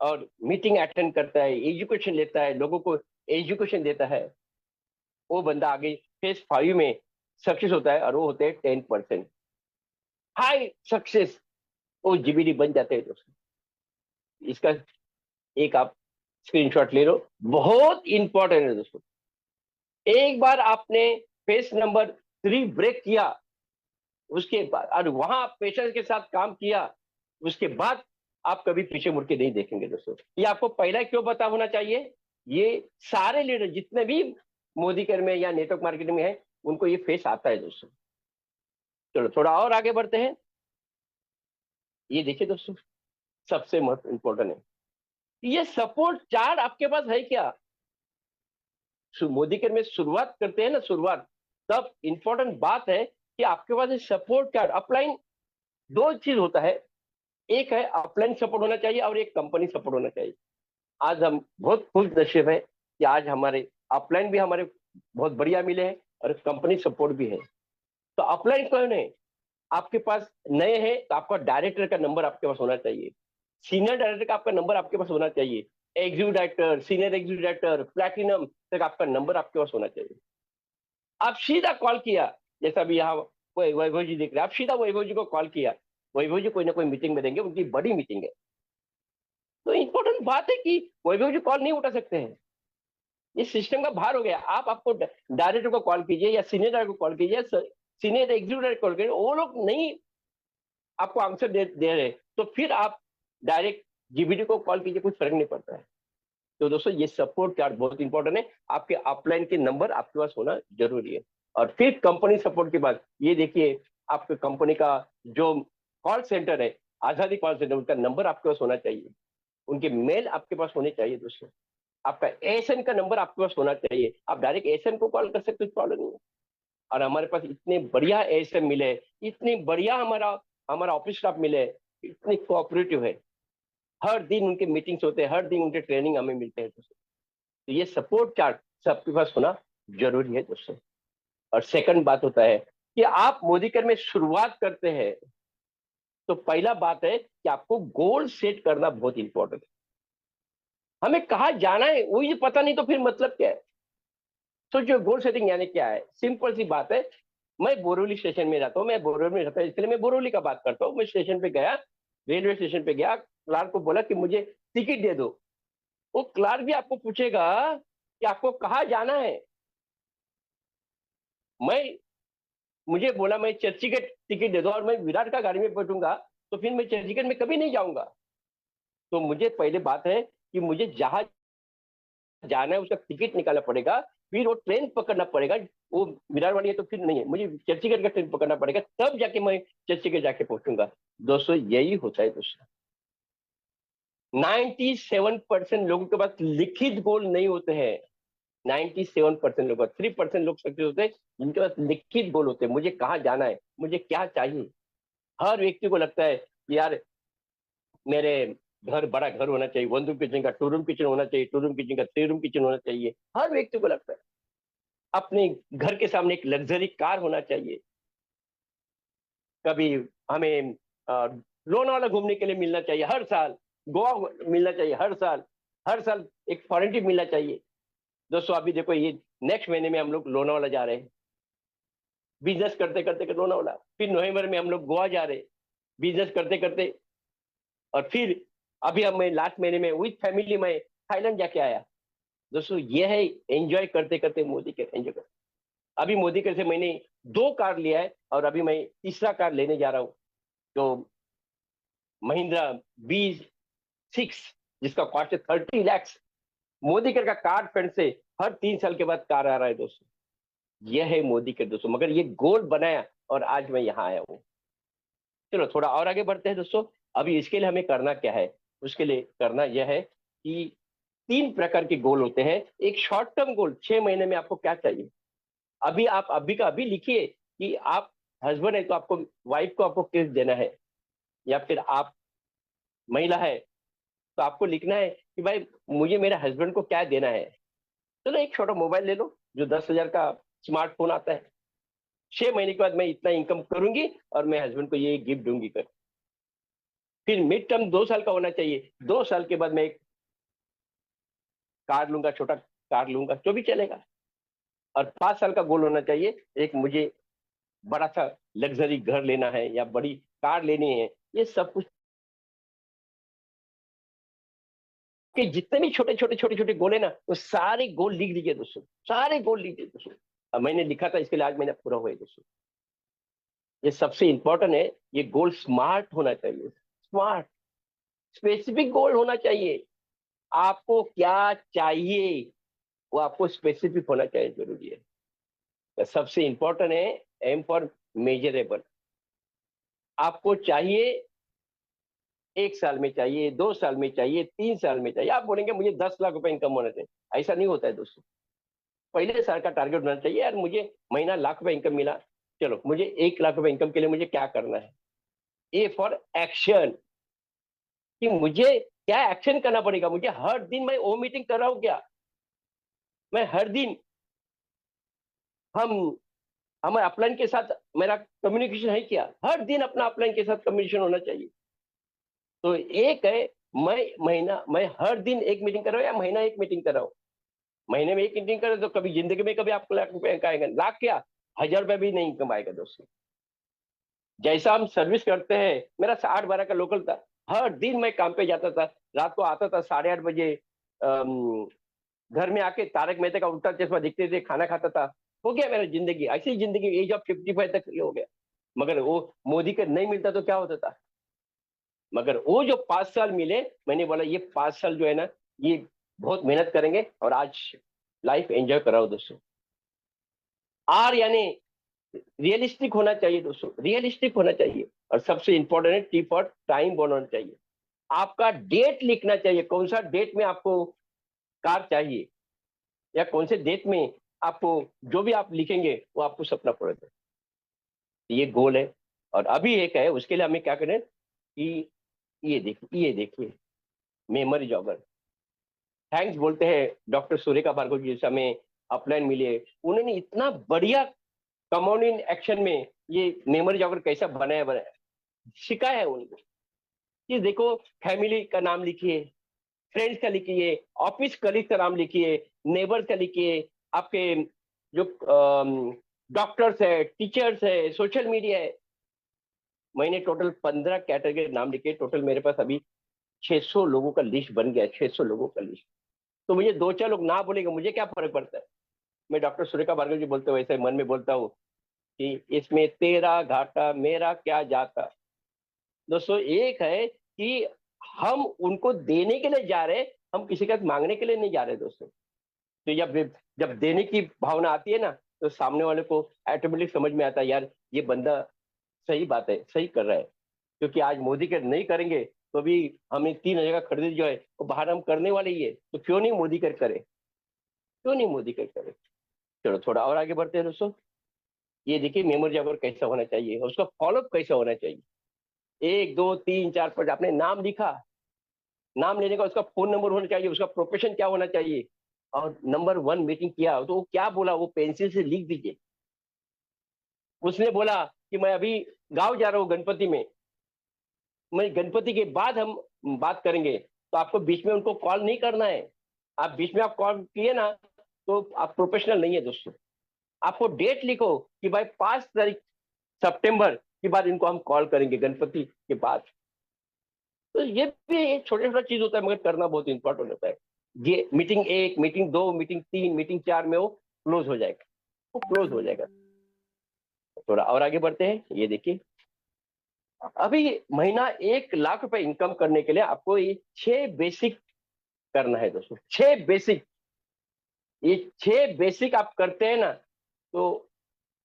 और मीटिंग अटेंड करता है, एजुकेशन लेता है, लोगों को एजुकेशन देता है, वो बंदा आगे फेज 5 में सक्सेस होता है। और वो होते हैं 10% हाई सक्सेस, वो जीबीडी बन जाते हैं दोस्तों। इसका एक आप स्क्रीनशॉट ले लो, बहुत इंपॉर्टेंट है दोस्तों। एक बार आपने फेज नंबर 3 ब्रेक किया, उसके बाद और वहां पेशेंस के साथ काम किया, उसके बाद आप कभी पीछे मुड़ के नहीं देखेंगे दोस्तों। ये आपको पहला क्यों पता होना चाहिए, ये सारे लीडर जितने भी मोदी केयर में या नेटवर्क मार्केटिंग में है, उनको ये फेस आता है दोस्तों। चलो थोड़ा और आगे बढ़ते हैं। ये देखिए दोस्तों, सबसे महत्व इंपॉर्टेंट है, ये सपोर्ट चार्ट आपके पास है क्या? मोदी केयर में शुरुआत करते हैं ना, शुरुआत, तब इंपॉर्टेंट बात है कि आपके पास ये सपोर्ट चार्ट, अपलाइन, दो चीज होता है, एक है अपलाइन सपोर्ट होना चाहिए और एक कंपनी सपोर्ट होना चाहिए। आज हम बहुत खुश नसीब है कि आज हमारे अपलाइन भी हमारे बहुत बढ़िया मिले हैं और कंपनी सपोर्ट भी है। तो अपलाइन कौन है? आपके पास नए हैं तो आपका डायरेक्टर का नंबर आपके पास होना चाहिए, सीनियर डायरेक्टर का आपका नंबर आपके पास होना चाहिए, executive director, senior executive director, platinum तक आपका नंबर आपके पास होना चाहिए। आप सीधा कॉल किया, जैसा भी यहाँ वैभव जी देख रहे हैं, आप सीधा वैभव जी को कॉल किया, वैभव जी कोई ना कोई मीटिंग में देंगे, उनकी बड़ी मीटिंग है। तो इंपॉर्टेंट बात है कि वैभव जी कॉल नहीं उठा सकते हैं, ये सिस्टम का भार हो गया। आपको डायरेक्टर को कॉल कीजिए या सीनियर डायरेक्टर को कॉल कीजिए, सीनियर एग्जीक्यूटिव डायरेक्टर कॉल कीजिए, वो लोग नहीं आपको आंसर दे रहे, तो फिर आप डायरेक्ट जीबीडी को कॉल कीजिए, कुछ फर्क नहीं पड़ता है। तो दोस्तों ये सपोर्ट चार्ट बहुत इंपॉर्टेंट है, आपके अपलाइन के नंबर आपके पास होना जरूरी है। और फिर कंपनी सपोर्ट के बाद ये देखिए, आपके कंपनी का जो कॉल सेंटर है, आजादी कॉल सेंटर, उनका नंबर आपके पास होना चाहिए, उनके मेल आपके पास होने चाहिए दोस्तों, आपका एएसएन का नंबर आपके पास होना चाहिए। आप डायरेक्ट एएसएन को कॉल कर सकते हो, प्रॉब्लम नहीं है। और हमारे पास इतने बढ़िया एएसएन मिले, इतनी बढ़िया हमारा हमारा ऑफिस स्टाफ मिले, इतनी कोऑपरेटिव है, हर दिन उनके मीटिंग्स होते हैं, हर दिन उनके ट्रेनिंग हमें मिलते हैं दोस्तों। तो ये सपोर्ट चार्ट सबके पास होना जरूरी है दोस्तों। और सेकंड बात होता है कि आप मोदी केयर में शुरुआत करते हैं तो पहला बात है कि आपको गोल सेट करना बहुत इंपॉर्टेंट है। हमें कहाँ जाना है वही पता नहीं तो फिर मतलब क्या है। तो जो गोल सेटिंग यानी क्या है, सिंपल सी बात है। मैं बोरोली स्टेशन में रहता हूँ, मैं बोरोली में रहता हूँ, इसलिए मैं बोरोली का बात करता हूँ। मैं स्टेशन पे गया, रेलवे स्टेशन पे गया, क्लार्क को बोला कि मुझे टिकट दे दो। वो क्लार्क भी आपको पूछेगा कि आपको कहाँ जाना है। मैं मुझे बोला मैं चर्चगेट टिकट दे दो और मैं विराट का गाड़ी में बैठूंगा तो फिर मैं चर्चगेट में कभी नहीं जाऊंगा। तो मुझे पहले बात है कि मुझे जहां जाना है उसका टिकट निकालना पड़ेगा, फिर वो ट्रेन पकड़ना पड़ेगा। वो विराट वाली है तो फिर नहीं है, मुझे चर्चगेट का ट्रेन पकड़ना पड़ेगा, तब जाके मैं चर्चगेट जाके पहुंचूंगा। दोस्तों यही होता है दोस्तों। 97% लोगों के पास लिखित गोल नहीं होते हैं। 97% लोग, 3% लोग सक्सेस होते हैं जिनके पास लिखित गोल होते हैं। मुझे कहाँ जाना है, मुझे क्या चाहिए। हर व्यक्ति को लगता है कि यार मेरे घर बड़ा घर होना चाहिए, 1 रूम किचन का 2 रूम किचन होना चाहिए, 2 रूम किचन का 3 रूम किचन होना चाहिए। हर व्यक्ति को लगता है अपने घर के सामने एक लग्जरी कार होना चाहिए। कभी हमें लोनावाला घूमने के लिए मिलना चाहिए हर साल, गोवा मिलना चाहिए हर साल एक फॉरेन ट्रिप मिलना चाहिए। दोस्तों अभी देखो, ये नेक्स्ट महीने में हम लोग लोनावाला जा रहे हैं, बिजनेस करते करते लोनावाला। फिर नवंबर में हम लोग गोवा जा रहे हैं, बिजनेस करते करते। और फिर अभी हम मैं लास्ट महीने में विथ फैमिली में थाईलैंड जाके आया। दोस्तों ये है एंजॉय करते करते मोदी के एंजॉय कर। अभी मोदी के से मैंने 2 कार लिया है और अभी मैं तीसरा कार लेने जा रहा हूँ, तो महिंद्रा B6 जिसका कॉस्ट है 30 लाख। मोदी केयर का कार्ड फंड से हर 3 साल के बाद कार आ रहा है दोस्तों। यह है मोदी केयर दोस्तों, मगर ये गोल बनाया और आज मैं यहाँ आया हूँ। चलो थोड़ा और आगे बढ़ते हैं दोस्तों। अभी इसके लिए हमें करना क्या है, उसके लिए करना यह है कि 3 प्रकार के गोल होते हैं। एक शॉर्ट टर्म गोल, 6 महीने में आपको क्या चाहिए। अभी आप अभी का अभी लिखिए कि आप हस्बैंड है तो आपको वाइफ को आपको किस देना है, या फिर आप महिला है तो आपको लिखना है कि भाई मुझे मेरे हस्बैंड को क्या देना है। चलो एक छोटा मोबाइल ले लो जो 10,000 का स्मार्टफोन आता है। 6 महीने के बाद मैं इतना इनकम करूंगी और मैं हस्बैंड को ये गिफ्ट दूंगी कर। फिर मिड टर्म 2 साल का होना चाहिए, 2 साल के बाद मैं एक कार लूंगा, छोटा कार लूंगा जो भी चलेगा। और 5 साल का गोल होना चाहिए, एक मुझे बड़ा सा लग्जरी घर लेना है या बड़ी कार लेनी है। ये सब कुछ के जितने भी छोटे छोटे छोटे छोटे गोल है ना, वो सारे गोल लिख लीजिए दोस्तों, सारे गोल लीजिए दोस्तों। अब मैंने लिखा था इसके लिए आज मैंने पूरा हुआ है दोस्तों। ये सबसे इंपॉर्टेंट है, ये गोल स्मार्ट होना चाहिए, स्मार्ट स्पेसिफिक गोल होना चाहिए। आपको क्या चाहिए वो आपको स्पेसिफिक होना चाहिए, जरूरी है। तो सबसे इंपॉर्टेंट है एम फॉर मेजरेबल। आपको चाहिए 1 साल में चाहिए, 2 साल में चाहिए, 3 साल में चाहिए। आप बोलेंगे मुझे 10 लाख रुपए इनकम होना चाहिए, ऐसा नहीं होता है दोस्तों। पहले साल का टारगेट होना चाहिए, यार मुझे महीना लाख रुपए इनकम मिला, चलो मुझे 1 लाख रुपए इनकम के लिए मुझे क्या करना है। ए फॉर एक्शन, कि मुझे क्या एक्शन करना पड़ेगा। मुझे हर दिन मैं वो मीटिंग कर रहा हूँ क्या, मैं हर दिन हम हमारे अपलाइन के साथ मेरा कम्युनिकेशन है क्या, हर दिन अपना अपलाइन के साथ कम्युनिकेशन होना चाहिए। तो एक है मैं हर दिन एक मीटिंग कर रहा हूँ या महीना एक मीटिंग कर रहा हूँ। महीने में एक मीटिंग करे तो कभी जिंदगी में कभी आपको लाख रुपए आएगा, लाख क्या 1,000 रुपए भी नहीं कमाएगा दोस्तों। जैसा हम सर्विस करते हैं, मेरा 8-12 का लोकल था, हर दिन मैं काम पे जाता था, रात को आता था 8:30 बजे, घर में आके तारक मेहता का उल्टा चश्मा दिखते थे, खाना खाता था। हो गया मेरा जिंदगी, ऐसी जिंदगी एज ऑफ 55 तक ये हो गया। मगर वो मोदी का नहीं मिलता तो क्या होता था। मगर वो जो 5 साल मिले, मैंने बोला ये 5 साल जो है ना, ये बहुत मेहनत करेंगे और आज लाइफ एंजॉय कराओ दोस्तों। आर यानी रियलिस्टिक होना चाहिए दोस्तों, रियलिस्टिक होना चाहिए। और सबसे इंपॉर्टेंट है टी फॉर टाइम होना चाहिए। आपका डेट लिखना चाहिए, कौन सा डेट में आपको कार चाहिए, या कौन से डेट में आपको, जो भी आप लिखेंगे वो आपको सपना पड़ेगा। ये गोल है। और अभी एक है, उसके लिए हमें क्या करें कि ये देखिए मेमोरी जॉगर। थैंक्स बोलते हैं डॉक्टर सूर्यका भार्गव जी, जैसे हमें अपलाइन मिले, उन्होंने इतना बढ़िया कमांड इन एक्शन में ये मेमोरी जॉगर कैसा बनाया सिखाया है उनको। कि देखो, फैमिली का नाम लिखिए, फ्रेंड्स का लिखिए, ऑफिस कलीग का नाम लिखिए, नेबर का लिखिए, आपके जो डॉक्टर्स है, टीचर्स है, सोशल मीडिया है। मैंने टोटल 15 कैटेगरी नाम लिखे। टोटल मेरे पास अभी 600 लोगों का लिस्ट बन गया, 600 लोगों का लिस्ट। तो मुझे दो चार लोग ना बोलेंगे, मुझे क्या फर्क पड़ता है। मैं डॉक्टर सुरेखा भार्गव जी बोलते हुए ऐसे मन में बोलता हूँ कि इसमें तेरा घाटा मेरा क्या जाता। दोस्तों एक है कि हम उनको देने के लिए जा रहे हैं, हम किसी का मांगने के लिए नहीं जा रहे दोस्तों। तो जब जब देने की भावना आती है ना, तो सामने वाले को ऑटोमेटिक समझ में आता है, यार ये बंदा सही बात है, सही कर रहा है। क्योंकि आज मोदी कर नहीं करेंगे तो भी हमें 3,000 का खरीद जो है वो बाहर हम करने वाले ही है, तो क्यों नहीं मोदी कर करे, क्यों नहीं मोदी कर करे। चलो थोड़ा और आगे बढ़ते हैं दोस्तों। ये देखिए मेमोरी जॉगर कैसा होना चाहिए, उसका फॉलोअप कैसा होना चाहिए। 1 2 3 4 5 आपने नाम लिखा, नाम लेने का उसका फोन नंबर होना चाहिए, उसका प्रोफेशन क्या होना चाहिए, और नंबर 1 मीटिंग किया तो वो क्या बोला वो पेंसिल से लिख दीजिए। उसने बोला कि मैं अभी गांव जा रहा हूँ गणपति में, मैं गणपति के बाद हम बात करेंगे। तो आपको बीच में उनको कॉल नहीं करना है। आप बीच में आप कॉल किए ना तो आप प्रोफेशनल नहीं है दोस्तों। आपको डेट लिखो कि भाई 5 तारीख सितंबर के बाद इनको हम कॉल करेंगे, गणपति के बाद। तो ये भी एक छोटा छोटा चीज होता है, मगर करना बहुत इंपॉर्टेंट होता है। ये मीटिंग 1, मीटिंग 2, मीटिंग 3, मीटिंग 4 में वो क्लोज हो जाएगा, वो क्लोज हो जाएगा। थोड़ा और आगे बढ़ते हैं। ये देखिए अभी महीना 1 लाख रुपए इनकम करने के लिए आपको ये 6 बेसिक करना है दोस्तों। 6 बेसिक, ये 6 बेसिक आप करते हैं ना तो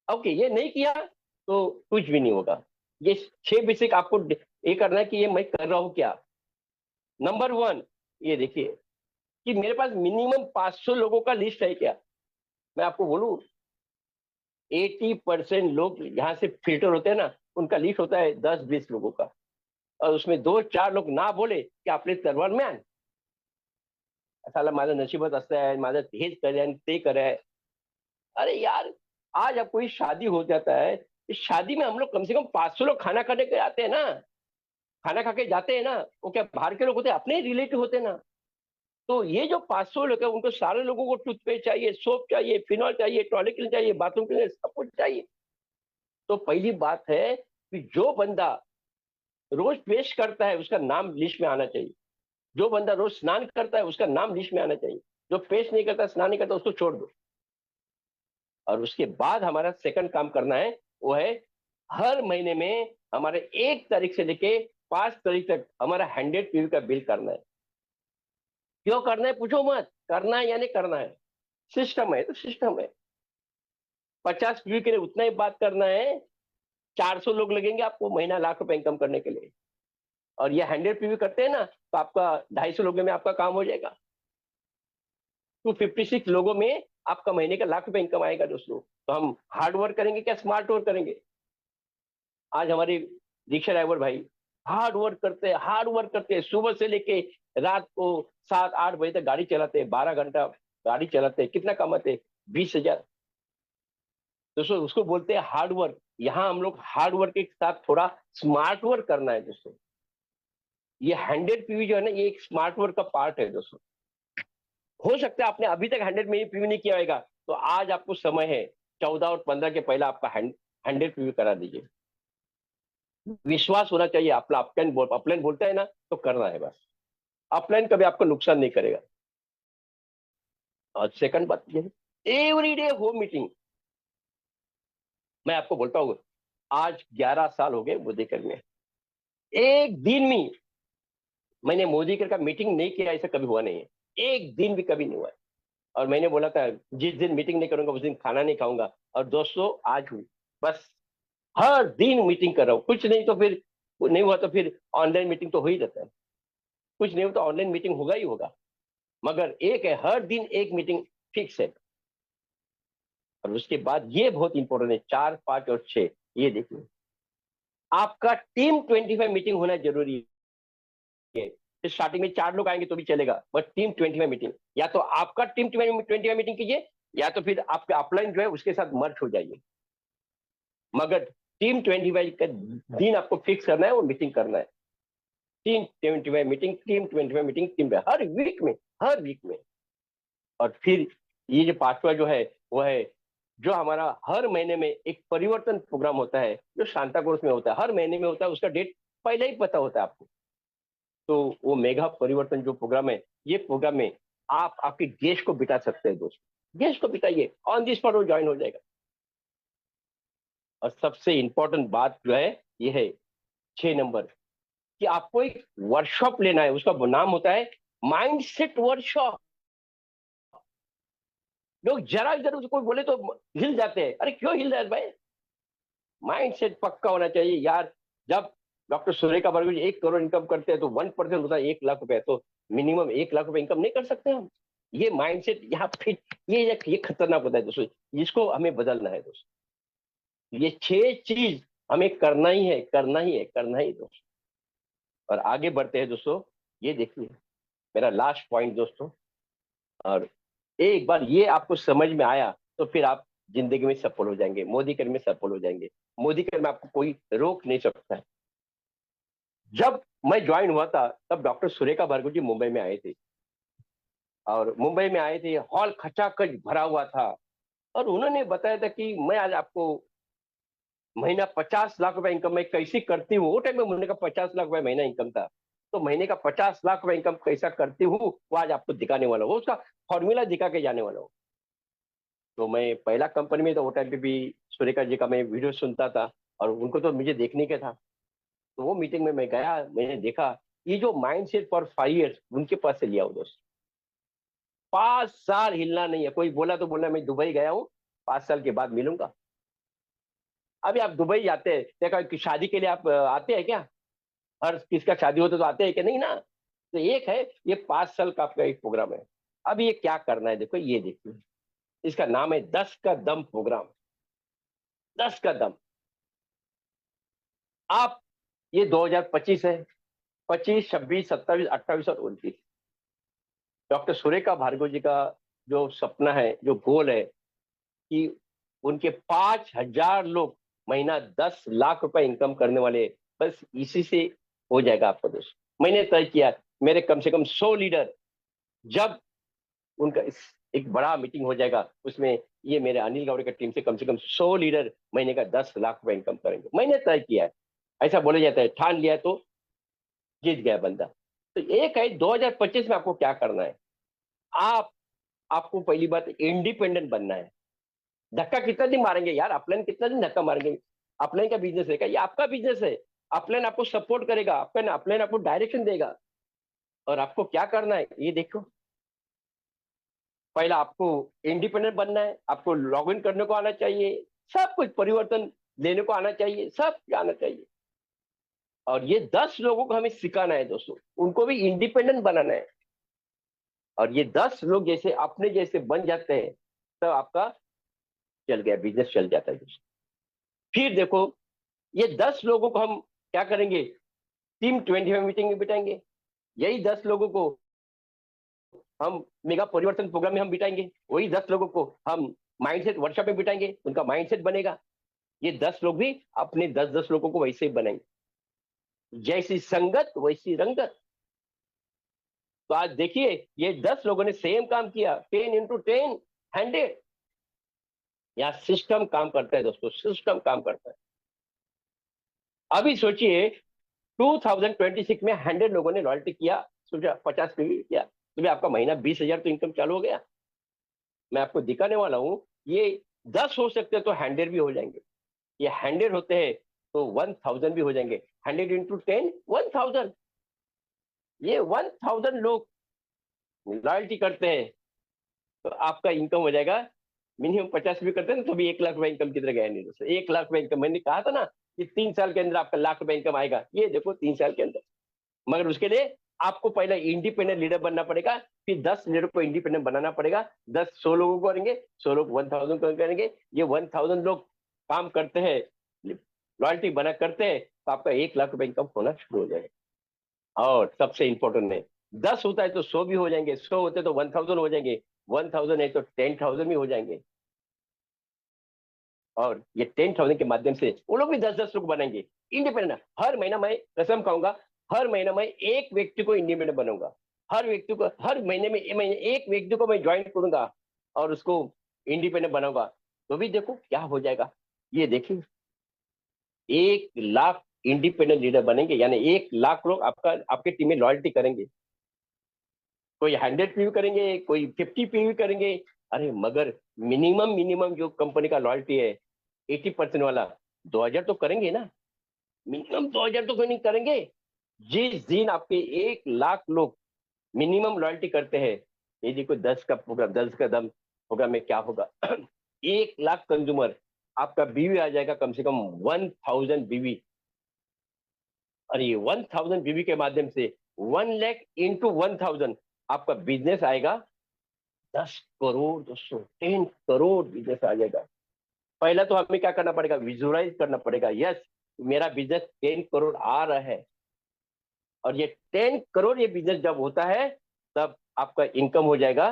ओके, ये नहीं किया तो कुछ भी नहीं होगा। ये 6 बेसिक आपको ये करना है कि ये मैं कर रहा हूं क्या। नंबर 1, ये देखिए कि मेरे पास मिनिमम 500 लोगों का लिस्ट है क्या। मैं आपको बोलूं 80% लोग यहाँ से फिल्टर होते हैं ना, उनका लिस्ट होता है 10-20 लोगों का। और उसमें 2-4 लोग ना बोले की आपले तलवार म्यान साला माझं नशीबच असं आहे, माझं हेच करे आणि ते करे। अरे यार, आज अब कोई शादी हो जाता है, इस शादी में हम लोग कम से कम 500 लोग खाना खाने के आते हैं ना, खाना खा के जाते हैं ना। वो क्या बाहर के लोग होते हैं, अपने रिलेटिव होते हैं ना। तो ये जो 500 लोग हैं उनको सारे लोगों को टूथपेस्ट चाहिए, सोप चाहिए, फिनॉल चाहिए, टॉयलेट क्लीन चाहिए, बाथरूम क्लीन, सब कुछ चाहिए। तो पहली बात है कि जो बंदा रोज पेश करता है उसका नाम लिस्ट में आना चाहिए। जो बंदा रोज स्नान करता है उसका नाम लिस्ट में आना चाहिए। जो पेश नहीं करता, स्नान नहीं करता, उसको छोड़ दो। और उसके बाद हमारा सेकंड काम करना है, वो है हर महीने में हमारे 1 तारीख से लेके 5 तारीख तक हमारा 100 PV का बिल करना है। क्यों करना है पूछो मत, करना है या नहीं करना है, सिस्टम है तो सिस्टम है। 50 PV के लिए उतना ही बात करना है। 400 लोग लगेंगे आपको महीना 1 लाख रुपए इनकम करने के लिए। और ये 100 PV करते हैं ना तो आपका 250 लोगों में आपका काम हो जाएगा। 256 लोगों में आपका महीने का 1 लाख रुपए इनकम आएगा दोस्तों। तो हम हार्ड वर्क करेंगे क्या स्मार्ट वर्क करेंगे। आज हमारे रिक्शा ड्राइवर भाई हार्ड वर्क करते हैं, हार्ड वर्क करते हैं, सुबह से लेके रात को 7-8 बजे तक गाड़ी चलाते हैं, 12 घंटा गाड़ी चलाते हैं, कितना कमाते हैं, 20,000। दोस्तों उसको बोलते हैं हार्ड वर्क। यहाँ हम लोग हार्ड वर्क के साथ थोड़ा स्मार्ट वर्क करना है दोस्तों। ये 100 PV जो है ना, ये एक स्मार्ट वर्क का पार्ट है दोस्तों। हो सकता है आपने अभी तक 100 PV नहीं किया होगा, तो आज आपको समय है 14 और 15 के पहले आपका 100 PV करा दीजिए। विश्वास होना चाहिए। आपका अपलाइन बोलता है ना तो करना है बस। अपलाइन कभी आपको नुकसान नहीं करेगा। और सेकंड बात ये है एवरीडे होम मीटिंग। मैं आपको बोलता हूँ आज 11 साल हो गए मोदी कर में, एक दिन में मैंने मोदी कर का मीटिंग नहीं किया, ऐसा कभी हुआ नहीं है। एक दिन भी कभी नहीं हुआ है। और मैंने बोला था जिस दिन मीटिंग नहीं करूंगा उस दिन खाना नहीं खाऊंगा, और दोस्तों आज हुई। बस हर दिन मीटिंग कर रहा हूँ, कुछ नहीं तो फिर नहीं हुआ तो फिर ऑनलाइन मीटिंग तो हो ही जाता है, कुछ नहीं हो तो ऑनलाइन मीटिंग होगा ही होगा, मगर एक है हर दिन एक मीटिंग फिक्स है। और उसके बाद ये बहुत इंपॉर्टेंट है, 4, 5 और 6, ये देखिए आपका टीम 25 मीटिंग होना जरूरी है। स्टार्टिंग में 4 लोग आएंगे तो भी चलेगा, बट टीम 25 मीटिंग, या तो आपका टीम 25 मीटिंग कीजिए, या तो फिर आपका अपलाइन जो है उसके साथ मर्ज हो जाइए, मगर टीम 25 का दिन आपको फिक्स करना है, वो मीटिंग करना है। Team 25 meeting, team 25 meeting, team हर वीक में, हर वीक में। और फिर ये जो 5वां जो है वो है जो हमारा हर महीने में एक परिवर्तन प्रोग्राम होता है, जो शांता कोर्स में होता है, हर महीने में होता है, उसका डेट पहले ही पता होता है आपको। तो वो मेगा परिवर्तन जो प्रोग्राम है, ये प्रोग्राम में आप आपके गेस्ट को बिता सकते हैं दोस्तों, गेस्ट को बिताइए, ऑन दी स्पॉट वो ज्वाइन हो जाएगा। और सबसे इंपॉर्टेंट बात जो है ये है 6 नंबर, कि आपको एक वर्कशॉप लेना है, उसका नाम होता है माइंडसेट वर्कशॉप। लोग जरा इधर उसको बोले तो हिल जाते हैं, अरे क्यों हिल रहे हैं भाई, माइंडसेट पक्का होना चाहिए यार। जब डॉक्टर सुरेखा वर्मा जी 1 करोड़ इनकम करते हैं तो 1% होता है 1 लाख रुपए, तो मिनिमम 1 लाख रुपए इनकम नहीं कर सकते हम। ये माइंडसेट यहाँ फिट, ये खतरनाक होता है दोस्तों, इसको हमें बदलना है दोस्तों। ये 6 चीज हमें करना ही है, करना ही है, करना ही दोस्तों। और आगे बढ़ते हैं दोस्तों, ये देखिए मेरा लास्ट पॉइंट दोस्तों। और एक बार ये आपको समझ में आया तो फिर आप जिंदगी में सफल हो जाएंगे, मोदी कर में सफल हो जाएंगे। मोदी कर में आपको कोई रोक नहीं सकता है। जब मैं ज्वाइन हुआ था तब डॉक्टर सुरेखा भार्गव जी मुंबई में आए थे, और मुंबई में आए थे, हॉल खचाखच भरा हुआ था, और उन्होंने बताया था कि मैं आज आपको महीना 50 लाख रुपए इनकम मैं कैसी करती हूँ। वो टाइम में महीने का 50 लाख रुपए महीना इनकम था, तो महीने का 50 लाख रुपए इनकम कैसा करती हूँ वो आज आपको दिखाने वाला हूँ, उसका फॉर्मूला दिखा के जाने वाला हूँ। तो मैं पहला कंपनी में तो वो टाइम पे भी सुरेखा जी का मैं वीडियो सुनता था, और उनको तो मुझे देखने का था। तो वो मीटिंग में मैं गया, मैंने देखा ये जो माइंड सेट फॉर 5 ईयर्स उनके पास से लिया हूँ दोस्त। 5 साल हिलना नहीं है, कोई बोला तो बोला मैं दुबई गया हूँ, 5 साल के बाद मिलूंगा। अभी आप दुबई जाते हैं, देखा कि शादी के लिए आप आते हैं क्या, हर किसका शादी होता तो आते हैं कि नहीं ना। तो एक है ये 5 साल का आपका एक प्रोग्राम है। अब ये क्या करना है, देखो ये देखिए, इसका नाम है 10 का दम प्रोग्राम। 10 का दम। आप ये 2025 है, 25, 26, 27, 28 और 29, डॉक्टर सुरेखा भार्गव जी का जो सपना है, जो गोल है कि उनके 5,000 लोग महीना 10 लाख रुपए इनकम करने वाले, बस इसी से हो जाएगा आपका दोस्त। मैंने तय किया मेरे कम से कम 100 लीडर, जब उनका एक बड़ा मीटिंग हो जाएगा उसमें ये मेरे अनिल गावड़े का टीम से कम 100 लीडर महीने का 10 लाख रुपए इनकम करेंगे। मैंने तय किया है, ऐसा बोला जाता है, ठान लिया तो जीत गया बंदा। तो एक है 2025 में आपको क्या करना है, आप आपको पहली बात इंडिपेंडेंट बनना है। धक्का कितना दिन मारेंगे यार, अपलाइन कितना दिन धक्का मारेंगे, अपलाइन का बिजनेस है क्या, ये आपका बिजनेस है। अपलाइन आपको सपोर्ट करेगा, अपलाइन आपको डायरेक्शन देगा। और आपको क्या करना है ये देखो, पहला आपको इंडिपेंडेंट बनना है, आपको लॉग इन करने को आना चाहिए, सब कुछ परिवर्तन लेने को आना चाहिए, सब आना चाहिए। और ये 10 लोगों को हमें सिखाना है दोस्तों, उनको भी इंडिपेंडेंट बनाना है। और ये 10 लोग जैसे अपने जैसे बन जाते हैं तो आपका चल गया, बिजनेस चल जाता है दोस्तों। फिर देखो ये 10 लोगों को हम क्या करेंगे, टीम 25 मीटिंग में बिठाएंगे। यही 10 लोगों को हम मेगा परिवर्तन प्रोग्राम में हम बिठाएंगे, वही 10 लोगों को हम माइंडसेट वर्कशॉप में बिठाएंगे, उनका माइंडसेट बनेगा। ये 10 लोग भी अपने 10-10 लोगों को वैसे ही बनाएंगे, जैसी संगत वैसी रंगत। तो आज देखिए ये 10 लोगों ने सेम काम किया, 10 × 10 100। यहाँ सिस्टम काम करता है दोस्तों, सिस्टम काम करता है। अभी सोचिए 2026 में 100 लोगों ने लॉयल्टी किया, सोचा 50 किया, तो आपका महीना 20,000 तो इनकम चालू हो गया। मैं आपको दिखाने वाला हूं, ये 10 हो सकते हैं तो 100 भी हो जाएंगे, ये 100 होते हैं तो 1000 भी हो जाएंगे। 100 × 10 1000, ये 1000 लोग लॉयल्टी करते हैं तो आपका इनकम हो जाएगा मिनिमम 50 भी करते हैं ना तो भी 1 लाख रुपए इनकम की तरह गया नहीं दोस्तों। 1 लाख रुपए इनकम, मैंने कहा था ना कि 3 साल के अंदर आपका 1 लाख रुपए इनकम आएगा, ये देखो 3 साल के अंदर। मगर उसके लिए आपको पहले इंडिपेंडेंट लीडर बनना पड़ेगा, फिर 10 लीडर को इंडिपेंडेंट बनाना पड़ेगा। 100 लोगों को करेंगे, 100 लोग 1000 को करेंगे, ये 1000 लोग काम करते हैं, लॉयल्टी बना करते हैं, तो आपका 1 लाख रुपए इनकम होना शुरू हो जाएगा। और सबसे इंपॉर्टेंट है, 10 होता है तो 100 भी हो जाएंगे, 100 होते तो 1000 हो जाएंगे, 1000 है तो 10,000 भी हो जाएंगे। और ये 10,000 के माध्यम से वो लोग भी 10-10 लोग बनाएंगे इंडिपेंडेंट। हर महीना मैं कसम खाऊंगा, हर महीना मैं एक व्यक्ति को इंडिपेंडेंट बनाऊंगा। हर व्यक्ति को हर महीने में एक व्यक्ति को मैं ज्वाइन करूंगा और उसको इंडिपेंडेंट बनाऊंगा। तो भी देखो क्या हो जाएगा, ये देखिए 1 लाख इंडिपेंडेंट लीडर बनेंगे, यानी 1 लाख लोग आपका आपके टीम में लॉयल्टी करेंगे। कोई 100 पे भी करेंगे, कोई 50 पे भी करेंगे। अरे मगर मिनिमम मिनिमम जो कंपनी का लॉयल्टी है 80% वाला, 2000 तो करेंगे ना, मिनिमम 2000 तो कोई नहीं करेंगे। जिस दिन आपके 1 लाख लोग मिनिमम लॉयल्टी करते हैं, ये देखो 10 का प्रोग्राम, 10 का दम प्रोग्राम में क्या होगा 1 लाख कंज्यूमर, आपका बीवी आ जाएगा कम से कम 1000 बीवी। और ये 1000 बीवी के माध्यम से 1 लाख इंटू 1000 आपका बिजनेस आएगा 10 करोड़ दोस्तों, 10 करोड़ बिजनेस आ जाएगा। पहला तो हमें क्या करना पड़ेगा, विजुअलाइज करना पड़ेगा, यस मेरा बिजनेस 10 करोड़ आ रहा है। और ये 10 करोड़ ये बिजनेस जब होता है तब आपका इनकम हो जाएगा,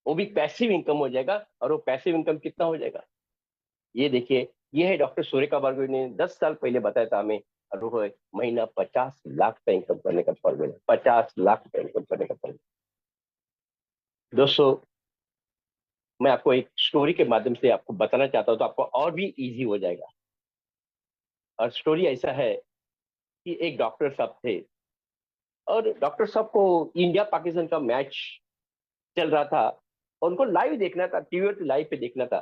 वो भी पैसिव इनकम हो जाएगा। और वो पैसिव इनकम कितना हो जाएगा, ये देखिए, ये है डॉक्टर सूर्यका बारगु ने 10 साल पहले बताया था हमें। और वो है महीना 50 लाख का इनकम करने का फॉर्मूला, 50 लाख का इनकम करने का फॉर्मूला। दोस्तों मैं आपको एक स्टोरी के माध्यम से आपको बताना चाहता हूँ तो आपको और भी इजी हो जाएगा। और स्टोरी ऐसा है कि एक डॉक्टर साहब थे और डॉक्टर साहब को इंडिया पाकिस्तान का मैच चल रहा था और उनको लाइव देखना था, टीवी पे लाइव पे देखना था।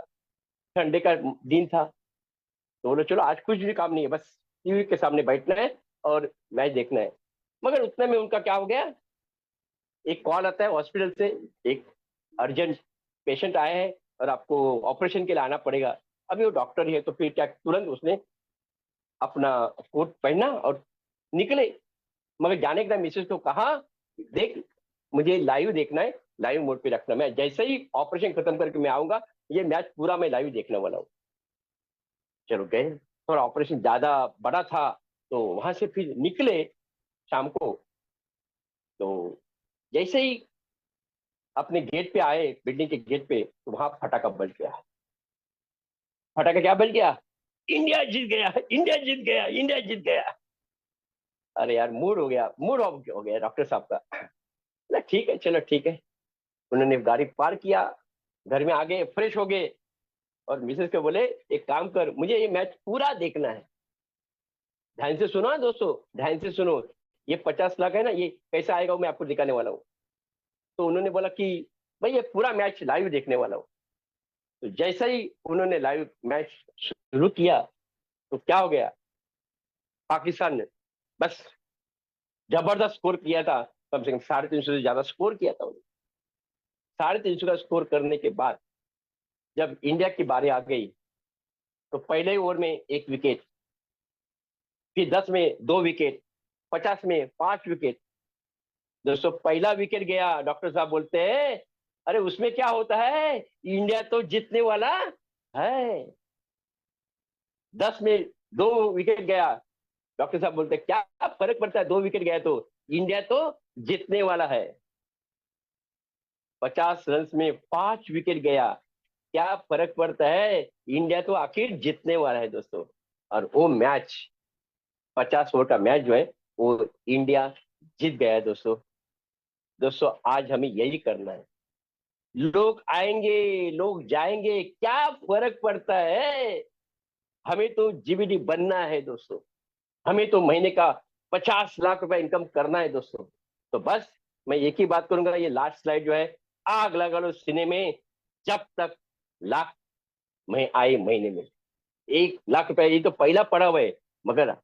संडे का दिन था तो बोले चलो आज कुछ भी काम नहीं है, बस टीवी के सामने बैठना है और मैच देखना है। मगर उतने में उनका क्या हो गया, एक कॉल आता है हॉस्पिटल से, एक अर्जेंट पेशेंट आया है और आपको ऑपरेशन के लिए आना पड़ेगा। अभी वो डॉक्टर है तो फिर क्या, तुरंत उसने अपना कोट पहना और निकले। मगर जाने के टाइम मिसेज को कहा, देख मुझे लाइव देखना है, लाइव मोड पे रखना, मैं जैसे ही ऑपरेशन खत्म करके मैं आऊंगा ये मैच पूरा मैं लाइव देखने वाला हूँ। चलो गए, थोड़ा ऑपरेशन ज्यादा बड़ा था तो वहां से फिर निकले शाम को। तो जैसे ही अपने गेट पे आए, बिल्डिंग के गेट पे, तो वहां पटाखा बज गया। पटाखा क्या बज गया, इंडिया जीत गया, इंडिया जीत गया, इंडिया जीत गया। अरे यार मूड हो गया, मूड ऑफ हो गया डॉक्टर साहब का। बोला ठीक है, चलो ठीक है। उन्होंने गाड़ी पार्क किया, घर में आ गए, फ्रेश हो गए और मिसेस को बोले एक काम कर, मुझे ये मैच पूरा देखना है। ध्यान से सुनो दोस्तों, ध्यान से सुनो, ये 50 लाख है ना, ये कैसा आएगा वो मैं आपको दिखाने वाला हूँ। तो उन्होंने बोला कि भाई ये पूरा मैच लाइव देखने वाला हूँ। तो जैसा ही उन्होंने लाइव मैच शुरू किया तो क्या हो गया, पाकिस्तान ने बस जबरदस्त स्कोर किया था, कम से कम 350 से ज्यादा स्कोर किया था उन्होंने। 350 का स्कोर करने के बाद जब इंडिया की बारी आ गई तो पहले ओवर में 1 विकेट, फिर 10 में 2 विकेट, 50 में 5 विकेट। दोस्तों पहला विकेट गया, डॉक्टर साहब बोलते हैं अरे उसमें क्या होता है, इंडिया तो जीतने वाला है। 10 में 2 विकेट गया, डॉक्टर साहब बोलते क्या फर्क पड़ता है, 2 विकेट गया तो इंडिया तो जीतने वाला है। 50 रन में 5 विकेट गया, क्या फर्क पड़ता है, इंडिया तो आखिर जीतने वाला है दोस्तों। और वो मैच 50 ओवर का मैच जो है वो इंडिया जीत गया है दोस्तों। दोस्तों आज हमें यही करना है, लोग आएंगे लोग जाएंगे क्या फर्क पड़ता है, हमें तो जीबीडी बनना है दोस्तों। हमें तो महीने का 50 लाख रुपए इनकम करना है दोस्तों। तो बस मैं एक ही बात करूंगा, ये लास्ट स्लाइड जो है, आग लगा लो सीने में, जब तक लाख में आए महीने में 1 लाख रुपए, ये तो पहला पड़ा हुआ है, मगर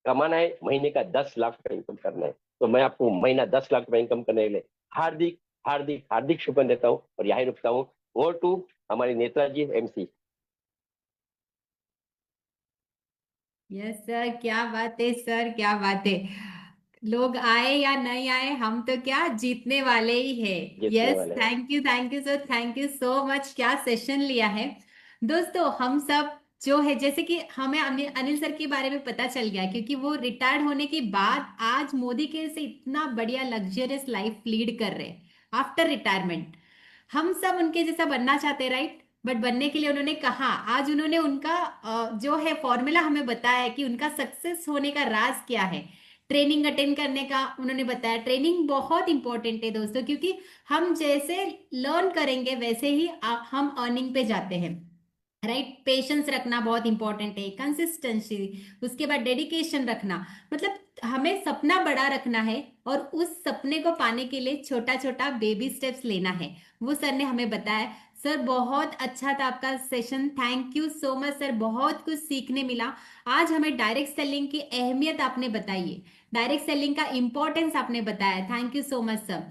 कमाना है महीने का 10 लाख रुपए इनकम करना है। तो मैं आपको महीना 10 लाख रुपए इनकम करने के लिए हार्दिक हार्दिक हार्दिक शुक्र देता हूँ और यही रुकता हूँ। ओवर टू हमारे नेताजी MC। यस सर, क्या बात है सर, क्या बात है। लोग आए या नहीं आए, हम तो क्या जीतने वाले ही है। जीतने यस, वाले हैं। Thank you sir, thank you so much. क्या सेशन लिया है दोस्तों। हम सब जो है, जैसे कि हमें अनिल अनिल सर के बारे में पता चल गया, क्योंकि वो रिटायर्ड होने के बाद आज मोदी के से इतना बढ़िया लग्जरियस लाइफ लीड कर रहे हैं आफ्टर रिटायरमेंट। हम सब उनके जैसा बनना चाहते हैं, राइट। बट बनने के लिए उन्होंने कहा, आज उन्होंने उनका जो है फॉर्मूला हमें बताया है कि उनका सक्सेस होने का राज क्या है। ट्रेनिंग अटेंड करने का उन्होंने बताया। ट्रेनिंग बहुत इंपॉर्टेंट है दोस्तों, क्योंकि हम जैसे लर्न करेंगे वैसे ही हम अर्निंग पे जाते हैं, राइट। पेशेंस रखना बहुत इंपॉर्टेंट है, कंसिस्टेंसी, उसके बाद डेडिकेशन रखना। मतलब हमें सपना बड़ा रखना है और उस सपने को पाने के लिए छोटा छोटा बेबी स्टेप्स लेना है। वो सर ने हमें बताया। सर बहुत अच्छा था आपका session, thank you so much sir, बहुत कुछ सीखने मिला। आज हमें डायरेक्ट सेलिंग की अहमियत आपने बताई है, डायरेक्ट सेलिंग का इंपॉर्टेंस आपने बताया, thank you so much sir.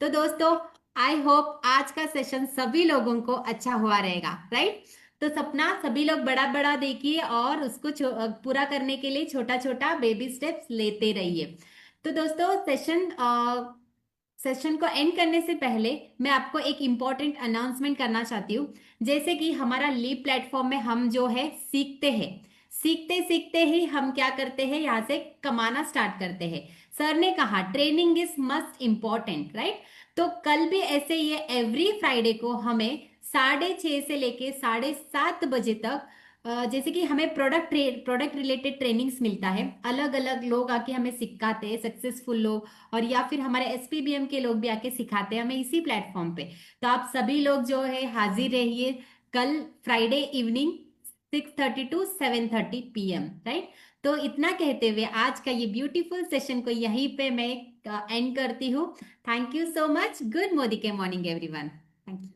तो दोस्तों, आई होप आज का सेशन सभी लोगों को अच्छा हुआ रहेगा, राइट। तो सपना सभी लोग बड़ा बड़ा देखिए और उसको पूरा करने के लिए छोटा छोटा बेबी स्टेप्स लेते रहिए। तो दोस्तों, सेशन को एंड करने से पहले मैं आपको एक इम्पॉर्टेंट अनाउंसमेंट करना चाहती हूँ। जैसे कि हमारा लीव प्लेटफॉर्म में हम जो है सीखते हैं, सीखते सीखते ही हम क्या करते हैं, यहाँ से कमाना स्टार्ट करते हैं। सर ने कहा training is must important, right. तो कल भी ऐसे ही है, एवरी फ्राइडे को हमें 6:30 से लेके 7:30 बजे तक जैसे कि हमें प्रोडक्ट रिलेटेड ट्रेनिंग्स मिलता है। अलग अलग लोग आके हमें सिखाते हैं, सक्सेसफुल लोग, और या फिर हमारे SPBM के लोग भी आके सिखाते हैं हमें इसी प्लेटफॉर्म पे। तो आप सभी लोग जो है हाजिर रहिए कल Friday evening 6:30 to 7:30 PM, right. तो इतना कहते हुए आज का ये ब्यूटीफुल सेशन को यहीं पे मैं एंड करती हूँ। Thank you so much. Good Modi के मॉर्निंग एवरीवन। Thank you.